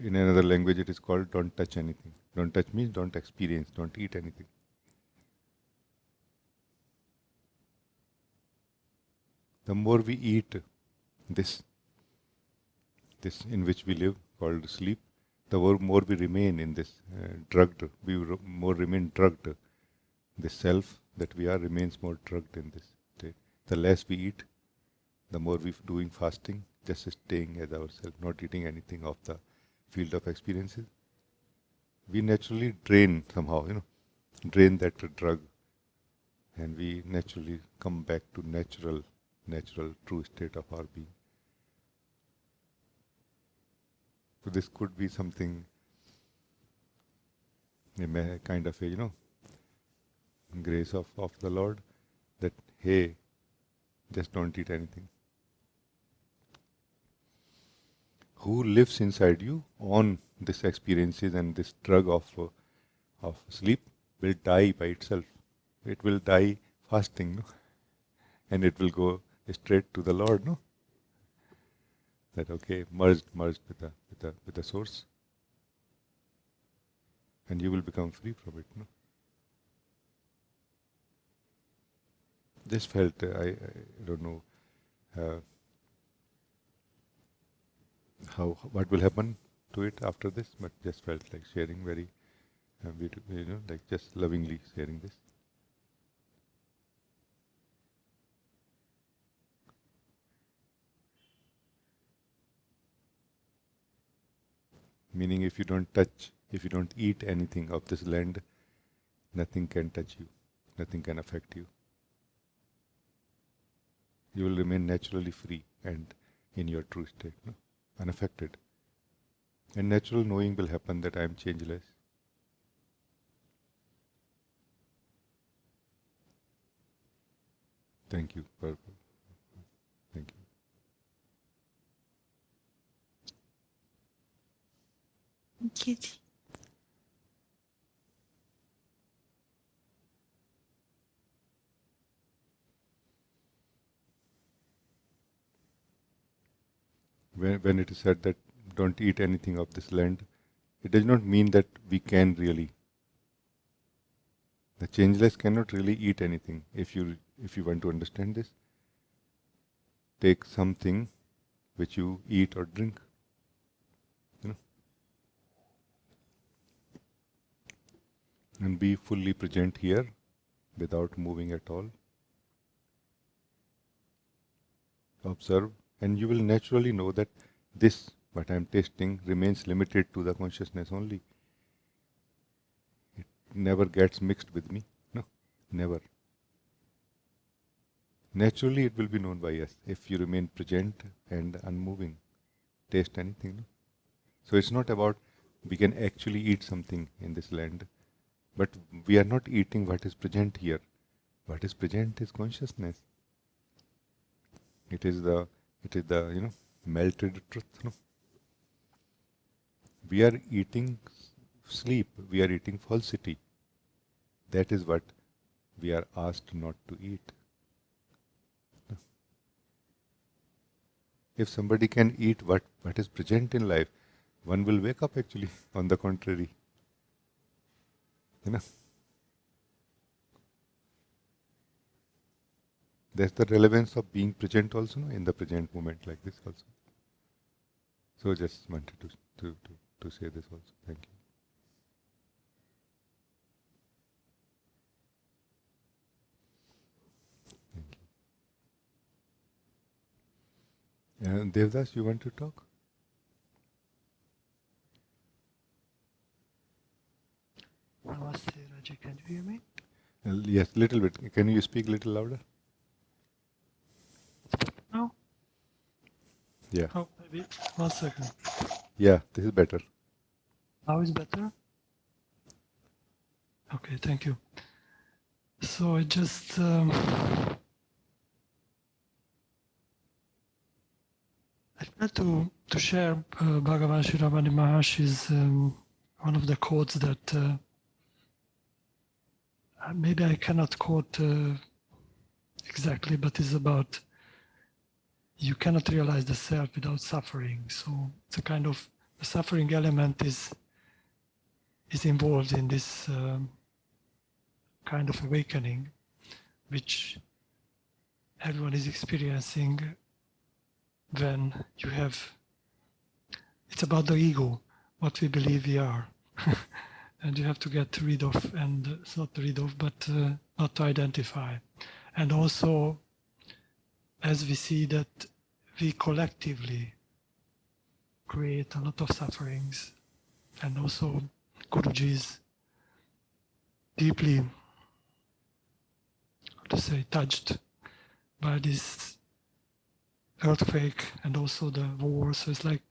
In another language it is called don't touch anything. Don't touch means don't experience, don't eat anything. The more we eat this in which we live, called sleep, the more we remain in this more remain drugged. The self that we are remains more drugged in this state. The less we eat, the more we're doing fasting, just staying as ourselves, not eating anything of the field of experiences. We naturally drain somehow, drain that drug, and we naturally come back to natural natural, true state of our being. So this could be something, a kind of a, grace of the Lord, that, hey, just don't eat anything. Who lives inside you on these experiences and this drug of sleep will die by itself. It will die fasting, no? And it will go straight to the Lord, no? That okay, merged with the source, and you will become free from it, no? Just felt I don't know what will happen to it after this, but just felt like sharing very beautiful, like just lovingly sharing this. Meaning, if you don't touch, if you don't eat anything of this land, nothing can touch you, nothing can affect you. You will remain naturally free and in your true state, no? Unaffected. And natural knowing will happen that I am changeless. Thank you. Thank you. Thank you, Ji. When it is said that don't eat anything of this land, it does not mean that we can really. The changeless cannot really eat anything. If you want to understand this, take something which you eat or drink. And be fully present here without moving at all. Observe, and you will naturally know that this, what I am tasting, remains limited to the consciousness only. It never gets mixed with me. No, never. Naturally, it will be known by us if you remain present and unmoving. Taste anything. No? So it's not about we can actually eat something in this land, but we are not eating what is present here. What is present is consciousness. It is the melted truth. No? We are eating sleep. We are eating falsity. That is what we are asked not to eat. If somebody can eat what is present in life, one will wake up actually, on the contrary. There's the relevance of being present also, no? In the present moment like this also. So just wanted to say this also. Thank you. Thank you. And Devdas, you want to talk? Namaste, Rajee. Can you hear me? Yes, little bit. Can you speak a little louder? No? Yeah. Oh, maybe. 1 second. Yeah, this is better. Now is better? Okay, thank you. So I just I tried to share Bhagavan Shivaratri Maharshi's one of the quotes that maybe I cannot quote exactly, but it's about you cannot realize the self without suffering. So it's a kind of the suffering element is involved in this kind of awakening, which everyone is experiencing when you have. It's about the ego, what we believe we are, and you have to get rid of, and it's not rid of, but not to identify, and also as we see that we collectively create a lot of sufferings, and also Guruji is deeply, how to say, touched by this earthquake and also the war. So it's like,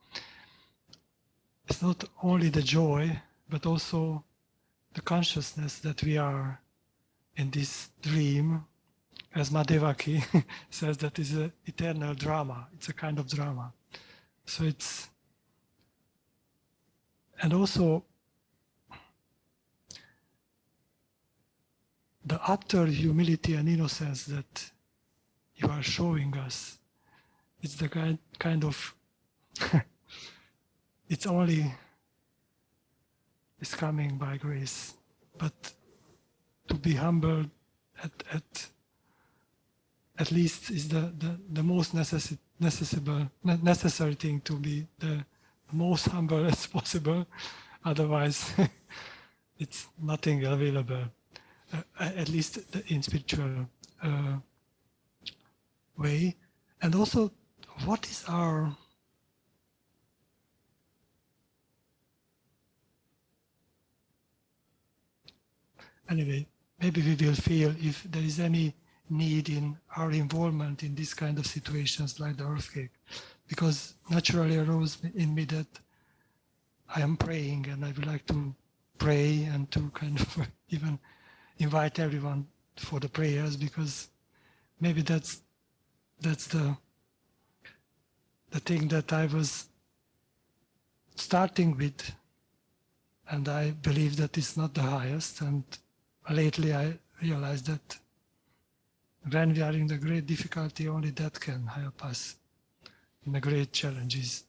it's not only the joy, but also the consciousness that we are in this dream, as Madhevaki says, that is an eternal drama. It's a kind of drama. So it's, and also the utter humility and innocence that you are showing us. It's the kind of, it's only, it's coming by grace. But to be humble at least is the most necessary thing, to be the most humble as possible. Otherwise, it's nothing available, at least in spiritual way. And also, what is our anyway, maybe we will feel if there is any need in our involvement in this kind of situations like the earthquake, because naturally arose in me that I am praying and I would like to pray and to kind of even invite everyone for the prayers, because maybe that's the thing that I was starting with, and I believe that it's not the highest. And lately I realized that when we are in the great difficulty, only that can help us in the great challenges.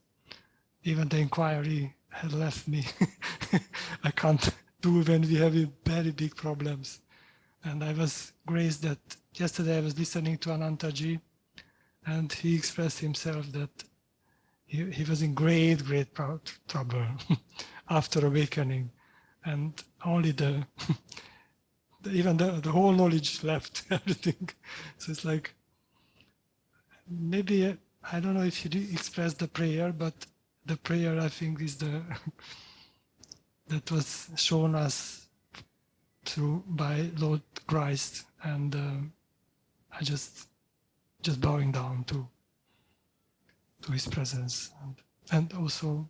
Even the inquiry had left me. I can't do when we have very big problems. And I was graced that yesterday I was listening to Anantaji, and he expressed himself that he was in great trouble after awakening, and only even the whole knowledge left, everything. So it's like, maybe, I don't know if you express the prayer, but the prayer, I think, is that was shown us through by Lord Christ, and I just bowing down to His presence, and also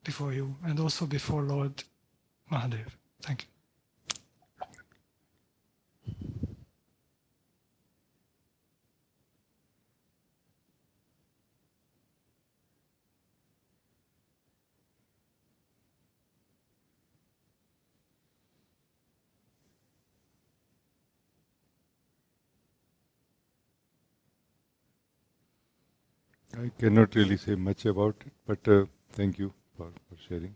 before you, and also before Lord Mahadev. Thank you. I cannot really say much about it, but thank you for sharing.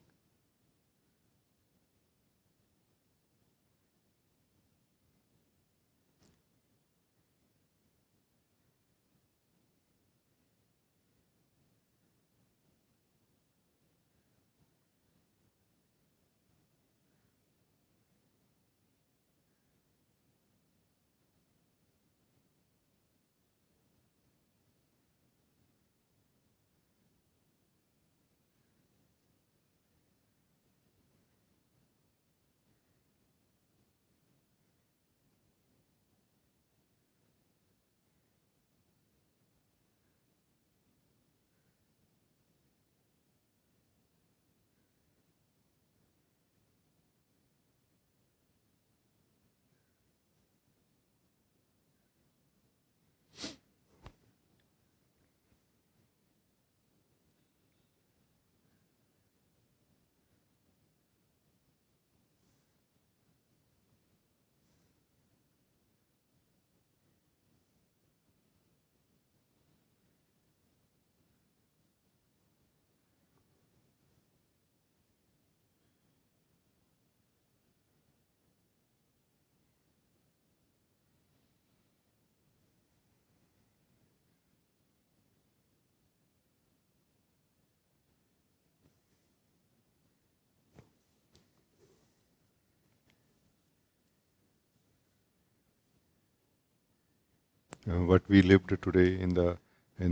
What we lived today in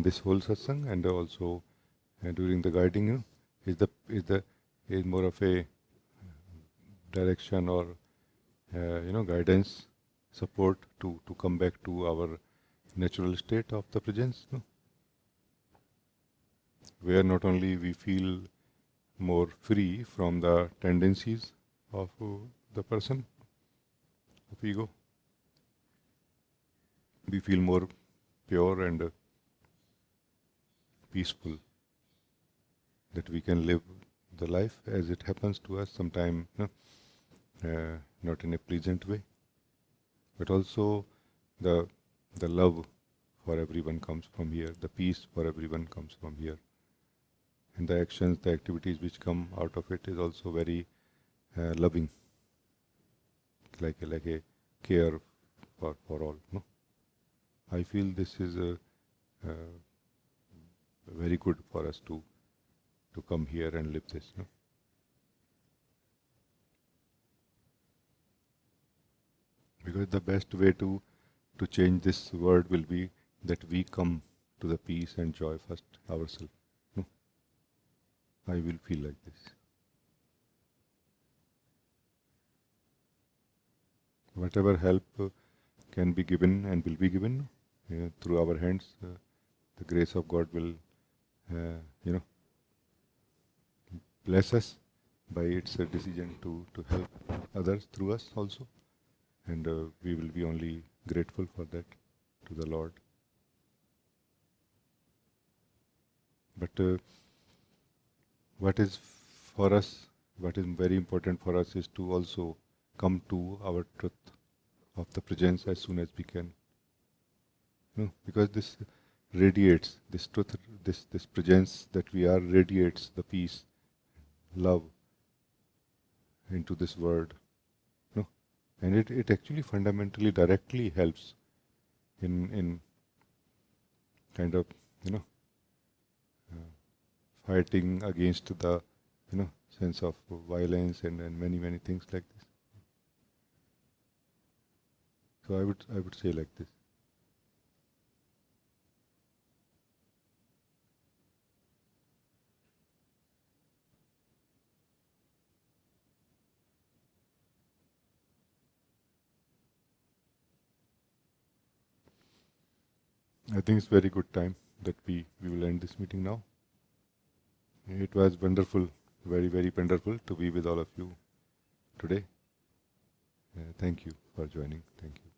this whole satsang, and also during the guiding, is more of a direction or guidance, support to come back to our natural state of the presence. No? where not only we feel more free from the tendencies of the person, of ego, we feel more pure and peaceful, that we can live the life as it happens to us, sometime not in a pleasant way, but also the love for everyone comes from here, the peace for everyone comes from here, and the actions, the activities which come out of it is also very loving, like a care for all. No, I feel this is very good for us to come here and live this. No? Because the best way to change this world will be that we come to the peace and joy first ourselves. No? I will feel like this. Whatever help can be given and will be given through our hands, the grace of God will, bless us by its decision to help others through us also, and we will be only grateful for that to the Lord. But what is for us, what is very important for us is to also come to our truth of the presence as soon as we can. No, because this radiates, this truth, this presence that we are radiates the peace, love into this world. No, and it actually fundamentally directly helps in kind of fighting against the sense of violence and many things like this. So I would say like this. I think it's very good time that we will end this meeting now. It was wonderful, very wonderful to be with all of you today. Thank you for joining. Thank you.